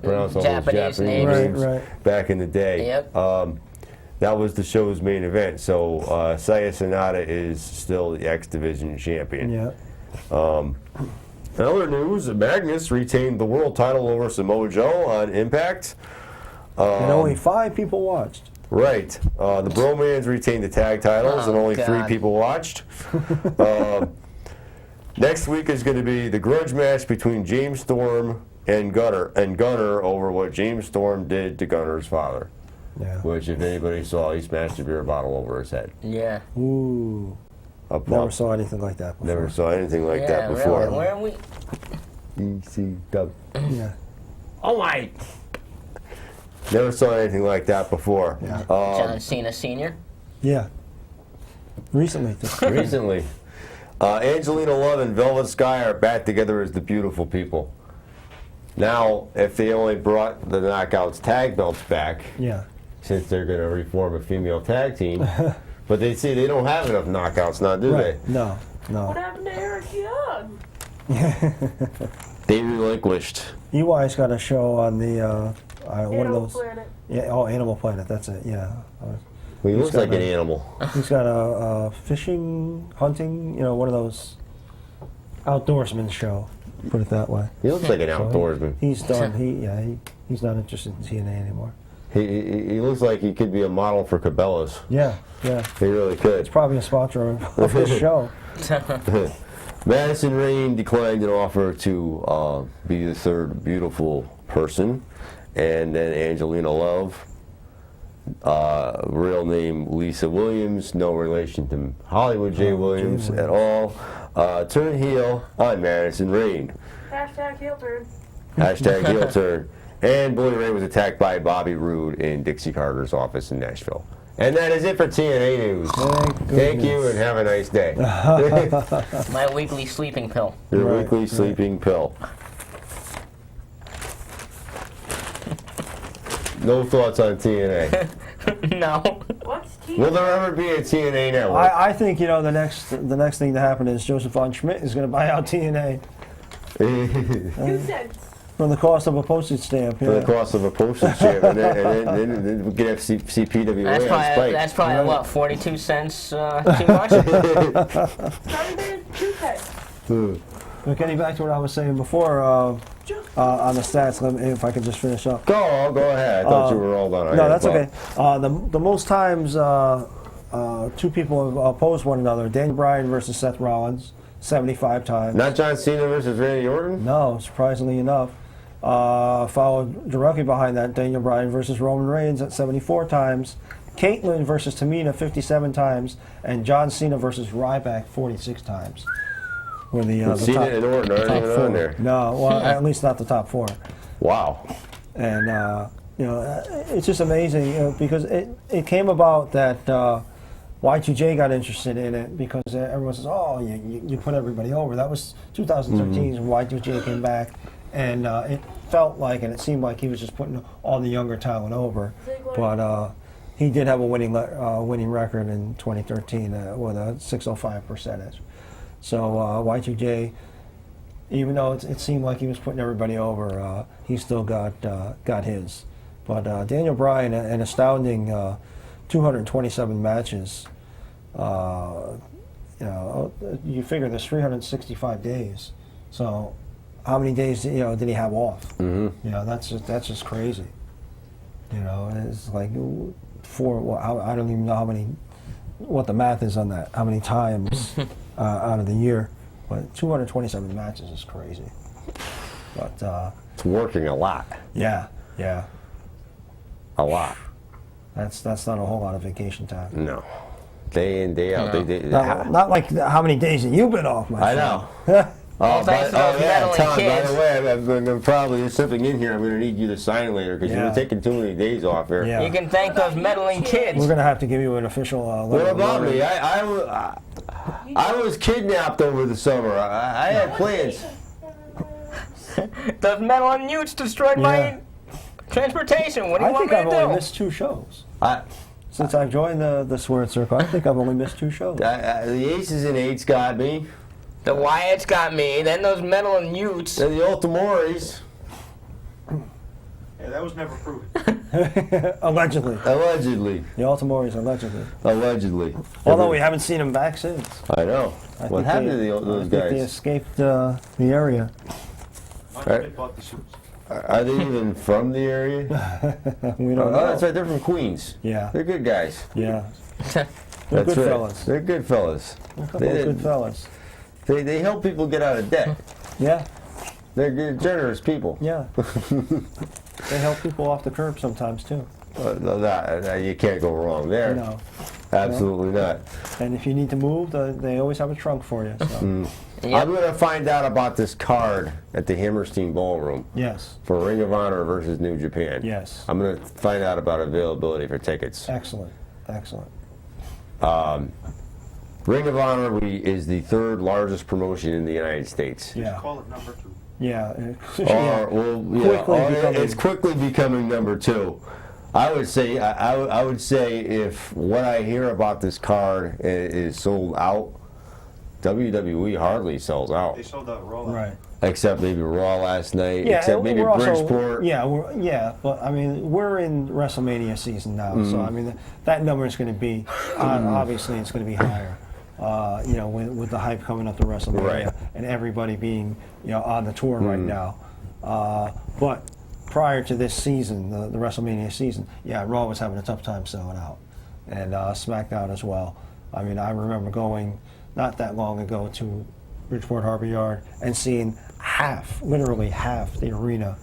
B: pronounce all those
D: Japanese
B: Japanese
D: names.
B: names
C: Right.
B: back in the day.
D: Yep.
B: That was the show's main event. So Saya Sonata is still the X Division champion.
C: Yeah.
B: In other news, Magnus retained the world title over Samoa Joe on Impact.
C: And only 5 people watched.
B: Right. The Bromans retained the tag titles, and
D: Oh,
B: only 3
D: God.
B: people watched. Next week is going to be the grudge match between James Storm and Gunner over what James Storm did to Gunner's father.
C: Yeah.
B: Which, if anybody saw, he smashed a beer bottle over his head.
D: Yeah.
C: Ooh.
B: Up
C: Never
B: up.
C: saw anything like that before.
B: Never saw anything like
D: Yeah,
B: that before.
D: really. Where are we?
B: ECW.
C: Yeah.
B: Oh my! Never saw anything like that before.
C: Yeah.
D: John Cena Sr.
C: Yeah. Recently.
B: Recently, Angelina Love and Velvet Sky are back together as the Beautiful People. Now, if they only brought the Knockouts tag belts back,
C: Yeah.
B: since they're going to reform a female tag team, but they say they don't have enough Knockouts now, do
C: Right. No.
H: What
C: No.
H: happened to Eric Young?
B: they? They relinquished.
C: EY's got a show on the one of
H: Animal
C: those.
H: Planet.
C: Yeah. Oh, Animal Planet. That's it. Yeah.
B: He looks
C: got
B: like an
C: a-
B: animal.
C: He's got a fishing, hunting. One of those outdoorsman show. Put it that way.
B: He looks like an outdoorsman.
C: He's done. He's not interested in TNA anymore.
B: He looks like he could be a model for Cabela's.
C: Yeah. Yeah.
B: He really could.
C: It's probably a sponsor of this show.
B: Madison Rayne declined an offer to be the third beautiful person, and then Angelina Love, real name Lisa Williams, no relation to Hollywood J. Williams
C: J.
B: at all, turned heel on Madison Rayne.
H: Hashtag heel turn.
B: Hashtag heel turn. And Bully Ray was attacked by Bobby Roode in Dixie Carter's office in Nashville. And that is it for TNA News. Thank you and have a nice day.
D: My weekly sleeping pill.
B: Your
C: Right,
B: weekly
C: right.
B: sleeping pill. No thoughts on TNA.
D: No.
H: What's TNA?
B: Will there ever be a TNA network?
C: I think the next thing to happen is Joseph Von Schmidt is going to buy out TNA
H: 2 cents.
C: for the cost of a postage stamp.
B: For the
C: Yeah.
B: cost of a postage stamp, and then we could have CPWA
D: That's
B: on
D: probably,
B: Spike.
D: that's probably
C: Right.
D: what, 42 cents too much?
H: Probably there's 2 cents.
C: But getting back to what I was saying before on the stats, let me, if I could just finish up.
B: Go ahead. I thought you were all done.
C: No, that's okay. The most times two people have opposed one another: Daniel Bryan versus Seth Rollins, 75 times.
B: Not John Cena versus Randy Orton?
C: No, surprisingly enough. Followed directly behind that, Daniel Bryan versus Roman Reigns at 74 times. Caitlyn versus Tamina, 57 times. And John Cena versus Ryback, 46 times. Were the
B: Cena
C: top,
B: and Orton aren't
C: top
B: even
C: four.
B: on there.
C: No, well, at least not the top 4.
B: Wow.
C: And it's just amazing because it came about that Y2J got interested in it because everyone says, "Oh, you put everybody over." That was 2013 when Y2J came back, and it felt like and it seemed like he was just putting all the younger talent over. But he did have a winning record in 2013 with a 605 percentage. So Y2J. Even though it seemed like he was putting everybody over, he still got his. But Daniel Bryan, an astounding 227 matches. You figure there's 365 days. So how many days did he have off?
B: Mm-hmm.
C: That's just crazy. It's like I don't even know what the math is on that. How many times out of the year? But 227 matches is crazy. But
B: It's working a lot.
C: yeah,
B: A lot.
C: that's not a whole lot of vacation time.
B: No. Day in, day out.
D: No.
C: Not like how many days that you've been off, my
B: I
C: friend.
B: know.
D: Well, thanks to those meddling
B: Tom, by
D: kids.
B: the way, I'm going to probably, there's something in here I'm going to need you to sign later because
C: Yeah.
B: you're taking too many days off here.
C: Yeah.
D: You can thank those meddling kids.
C: We're gonna have to give you an official letter.
B: What
C: of
B: about
C: warning.
B: me? I was kidnapped over the summer. I had plans.
D: Those meddling youths destroyed
C: Yeah.
D: my transportation. What do you
C: I
D: want
C: think
D: me
C: I've
D: to
C: only
D: do?
C: missed 2 shows
B: I,
C: since I've joined the Swear Circle. I think I've only missed 2 shows.
B: the Aces and Eights got me.
D: The Wyatts got me. Then those meddling youths.
B: Then the Ultimoris,
F: Yeah, that was never proven.
C: Allegedly,
B: allegedly.
C: the Ultimoris allegedly.
B: Allegedly.
C: Although we haven't seen them back since.
B: I know.
C: I
B: What
C: think
B: happened
C: they-
B: to those
C: I think they
B: guys?
C: escaped the area.
F: Mike
B: Right.
F: Smith bought the suits.
B: Are they even from the area?
C: We
B: Oh,
C: don't know.
B: that's right. They're from Queens.
C: Yeah,
B: They're good guys.
C: yeah. They're
B: That's
C: good
B: right.
C: fellas.
B: They're good fellas.
C: A couple of good fellas.
B: They help people get out of debt.
C: Yeah,
B: They're good, generous people.
C: yeah. They help people off the curb sometimes too.
B: You can't go wrong there.
C: No.
B: Absolutely not.
C: And if you need to move, they always have a trunk for you. So.
D: Yep.
B: I'm going to find out about this card at the Hammerstein Ballroom
C: Yes,
B: for Ring of Honor versus New Japan.
C: yes.
B: I'm going to find out about availability for tickets.
C: Excellent, excellent.
B: Ring of Honor is the 3rd largest promotion in the United States.
C: Yeah,
F: Call it number 2.
C: yeah.
B: Or, well, yeah,
C: Quickly becoming-
B: it's quickly becoming number 2. I would say I would say if what I hear about this card is sold out, WWE hardly sells out,
F: They sold out Raw.
C: Right.
B: except maybe Raw last night,
C: Yeah,
B: except maybe
C: we're also,
B: Bridgeport.
C: yeah, but I mean, we're in WrestleMania season now, so
B: Mm-hmm.
C: I mean, that number is going to be obviously it's going to be higher. With the hype coming up to WrestleMania
B: Right.
C: and everybody being on the tour right now, but prior to this season, the WrestleMania season, yeah, Raw was having a tough time selling out, and SmackDown as well. I mean, I remember going not that long ago to Bridgeport Harbor Yard and seeing literally half the arena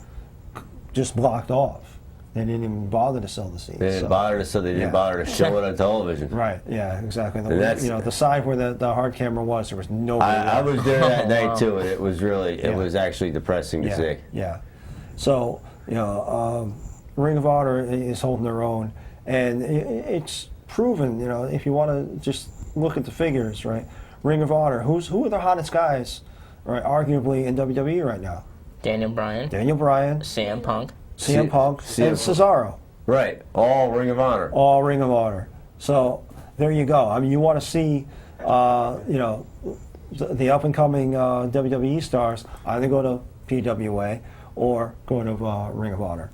C: just blocked off. They didn't even bother to sell the seats.
B: They didn't
C: so-
B: bother to, so they didn't
C: Yeah.
B: bother to show it on television.
C: Right, yeah, exactly.
B: And that's-
C: The side where the hard camera was, there was nobody
B: I
C: there.
B: was there that night too, and it was really, it
C: Yeah.
B: was actually depressing to
C: Yeah,
B: see.
C: yeah. So, Ring of Honor is holding their own, and it's proven, if you want to just look at the figures, right? Ring of Honor, who are the hottest guys, right, arguably in WWE right now?
D: Daniel Bryan,
C: Daniel Bryan,
D: CM Punk.
C: CM Punk,
B: CM
C: and Cesaro.
B: Right. All Ring of Honor.
C: All Ring of Honor. So there you go. I mean, you want to see, the up and coming WWE stars either go to PWA or go to Ring of Honor.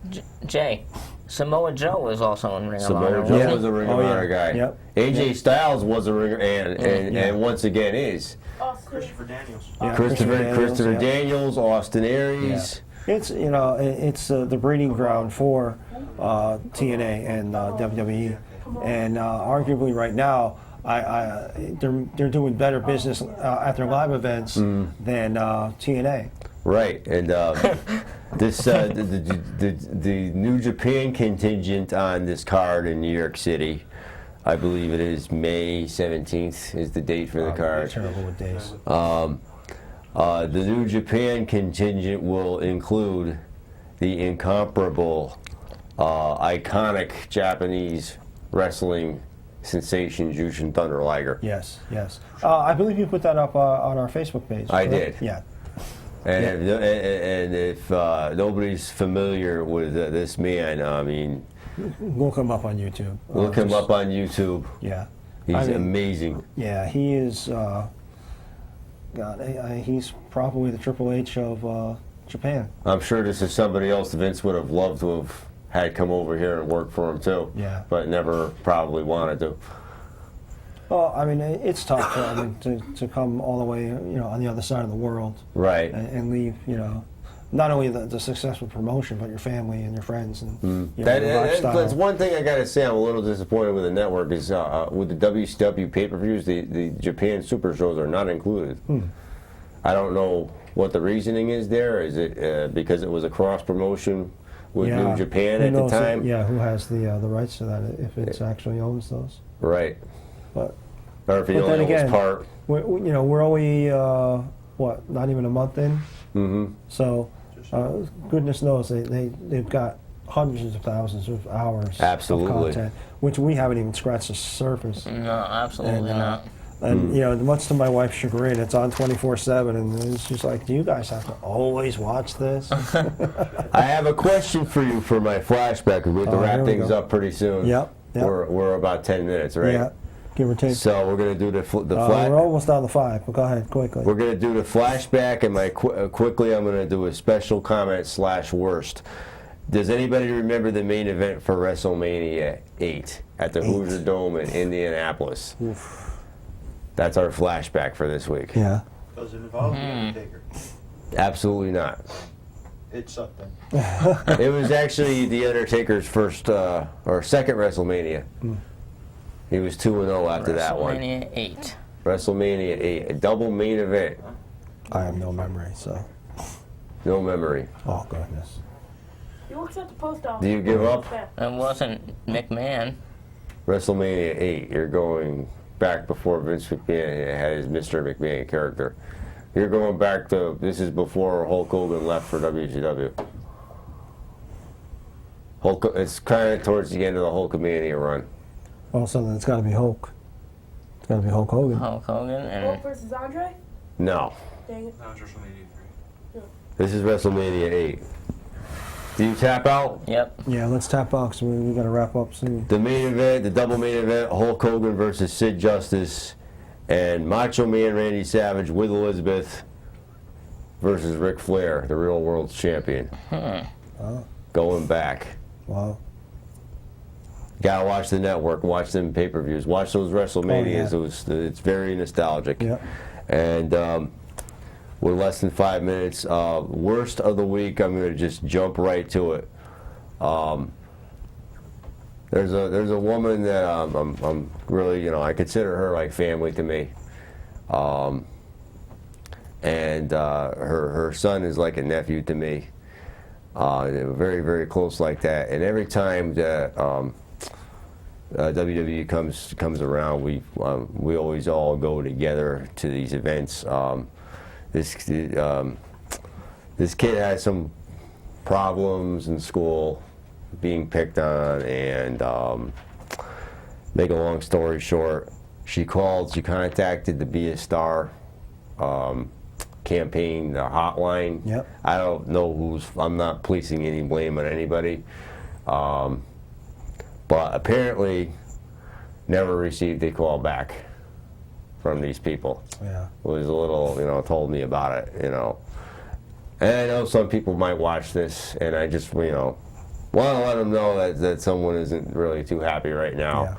D: Jay, Samoa Joe was also in Ring of
B: Samoa
D: Honor.
B: Joe
D: wasn't
B: was
D: he?
B: a Ring
C: Oh,
B: of
C: yeah.
B: Honor guy.
C: Yep.
B: AJ Styles was a Ring and once again is.
H: Austin.
F: Christopher Daniels.
C: Yeah,
B: Christopher
C: yeah.
B: Daniels, Austin Aries.
C: It's it's the breeding ground for TNA and WWE, and arguably right now, they're doing better business at their live events than TNA.
B: Right, and this the New Japan contingent on this card in New York City, I believe it is May 17th is the date for the card.
C: Terrible with days.
B: The New Japan contingent will include the incomparable, iconic Japanese wrestling sensation Jushin Thunder Liger.
C: Yes, yes. I believe you put that up on our Facebook page.
B: I
C: correct?
B: did.
C: Yeah.
B: And if nobody's familiar with this man, I mean,
C: Look him up on YouTube.
B: look him up on YouTube.
C: Yeah.
B: He's
C: I mean,
B: amazing.
C: Yeah, he is. He's probably the Triple H of Japan.
B: I'm sure this is somebody else Vince would have loved to have had come over here and work for him too.
C: Yeah.
B: But never probably wanted to.
C: Well, I mean, it's tough for him to come all the way, on the other side of the world
B: Right.
C: and leave, not only the successful promotion, but your family and your friends and your lifestyle.
B: That's one thing I gotta say. I'm a little disappointed with the network is with the WCW pay-per-views, the Japan Super shows are not included. I don't know what the reasoning is there. Is it because it was a cross promotion with New Japan
C: Who
B: at the
C: knows
B: time?
C: who has the rights to that? If it's actually owns those,
B: Right.
C: but
B: Or if he
C: But
B: only
C: then
B: owns
C: again-
B: part.
C: we're only not even a month in.
B: Mm-hmm.
C: So, goodness knows they've got hundreds of thousands of hours
B: Absolutely.
C: of content, which we haven't even scratched the surface.
D: No, absolutely
C: And,
D: not.
C: And much to my wife's chagrin, it's on 24/7, and she's like, "Do you guys have to always watch this?"
B: I have a question for you for my flashback. We have to
C: Oh,
B: wrap
C: here we
B: things
C: go.
B: up pretty soon.
C: Yep.
B: We're about 10 minutes, right?
C: Yeah, give or take.
B: So we're gonna do the
C: We're almost down to 5, but go ahead quickly.
B: We're gonna do the flashback, and quickly I'm gonna do a special comment / worst. Does anybody remember the main event for WrestleMania 8 at the Hoosier Dome in Indianapolis?
C: Oof.
B: That's our flashback for this week.
C: Yeah.
F: Does it involve The Undertaker?
B: Absolutely not.
F: It sucked then.
B: It was actually The Undertaker's first or second WrestleMania. He was 2-0 after that one.
D: WrestleMania 8.
B: WrestleMania 8, a double main event.
C: I have no memory, so.
B: No memory.
C: Oh goodness.
H: He works at the post office.
B: Do you give up?
D: It wasn't McMahon.
B: WrestleMania 8, you're going back before Vince McMahon had his Mr. McMahon character. You're going back to, this is before Hulk Hogan left for WCW. It's kind of towards the end of the Hulkamania run.
C: Also, then it's got to be Hulk. It's got to be Hulk Hogan.
D: Hulk Hogan
H: Hulk
D: and
H: versus Andre?
B: No,
H: Dang it.
F: That was WrestleMania 3.
B: this is WrestleMania 8. Do you tap out?
D: yep.
C: Yeah, let's tap out because we got to wrap up soon.
B: The main event, the double main event, Hulk Hogan versus Sid Justice, and Macho Man Randy Savage with Elizabeth versus Ric Flair, the real world champion.
C: Oh,
B: Going back.
C: wow.
B: Gotta watch the network, watch them pay-per-views, watch those WrestleManias.
C: Oh,
B: It's very nostalgic.
C: Yep.
B: And with less than 5 minutes, worst of the week, I'm gonna just jump right to it. There's a woman that I'm really, I consider her like family to me. And her son is like a nephew to me. They're very, very close like that. And every time that WWE comes around, we always all go together to these events. This kid has some problems in school, being picked on, and make a long story short, she contacted the Be a Star campaign, the hotline.
C: Yep.
B: I don't know I'm not placing any blame on anybody. but apparently never received a call back from these people.
C: Yeah.
B: Was a little, told me about it, And I know some people might watch this, and I just, want to let them know that someone isn't really too happy right now.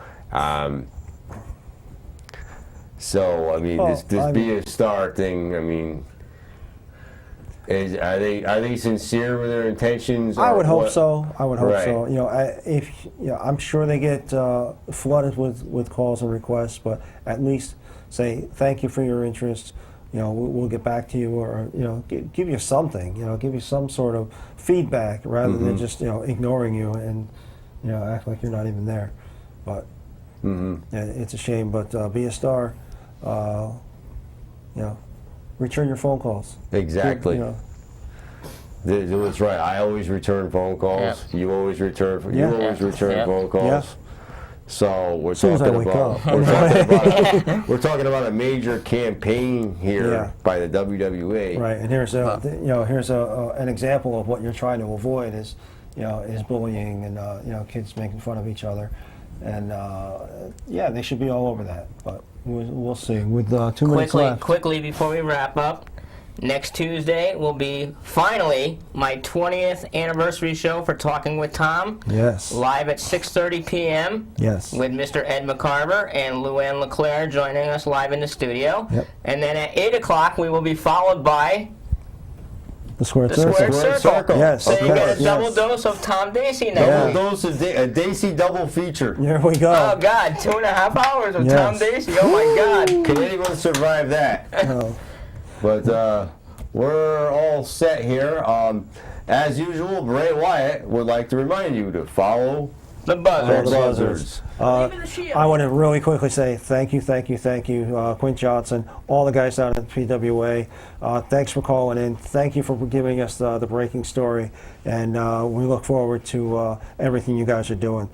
B: So, I mean, this Be a Star thing, I mean, are they sincere with their intentions?
C: I would hope
B: what?
C: so. I would hope
B: Right.
C: so. I'm sure they get flooded with calls and requests, but at least say thank you for your interest. We'll get back to you, or give you something. Give you some sort of feedback rather than just ignoring you and act like you're not even there. But yeah, it's a shame. But Be a Star. Return your phone calls.
B: Exactly. That's right. I always return phone calls.
D: Yeah.
B: You always return.
C: Yeah.
B: You always return
D: Yeah.
B: phone calls.
C: Yeah.
B: So we're
C: soon as I
B: talking
C: wake
B: about
C: up.
B: we're talking about a major campaign here
C: Yeah.
B: by the WWE.
C: Right, and here's an example of what you're trying to avoid is bullying and kids making fun of each other, and they should be all over that. But we'll see. With 2 minutes left.
D: Quickly before we wrap up, next Tuesday will be finally my 20th anniversary show for Talking with Tom.
C: Yes.
D: Live at 6:30 p.m.
C: Yes.
D: with Mr. Ed McCarver and Luann LeClaire joining us live in the studio.
C: Yep.
D: And then at 8 o'clock we will be followed by
C: The Squared
D: the
C: Circle.
D: Squared Circle.
C: Yes.
D: So
C: of
D: you get
C: course,
D: a double
C: yes.
D: dose of Tom Dacey
B: Double
D: now.
B: dose of a Dacey double feature.
C: Here we go.
D: Oh God, 2.5 hours of
C: Yes.
D: Tom Dacey. Oh my God.
B: Can anyone survive that?
C: Oh,
B: But we're all set here. As usual, Bray Wyatt would like to remind you to follow
D: The buzzers.
C: the
B: buzzards.
H: Believe in the Shield.
C: I want to really quickly say thank you, Quint Johnson, all the guys down at PWA. Thanks for calling in. Thank you for giving us the breaking story, and we look forward to everything you guys are doing.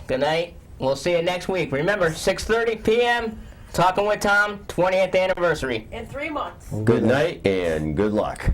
D: Good night. We'll see you next week. Remember, 6:30 p.m. Talking with Tom, 20th anniversary.
H: In 3 months.
B: Good night and good luck.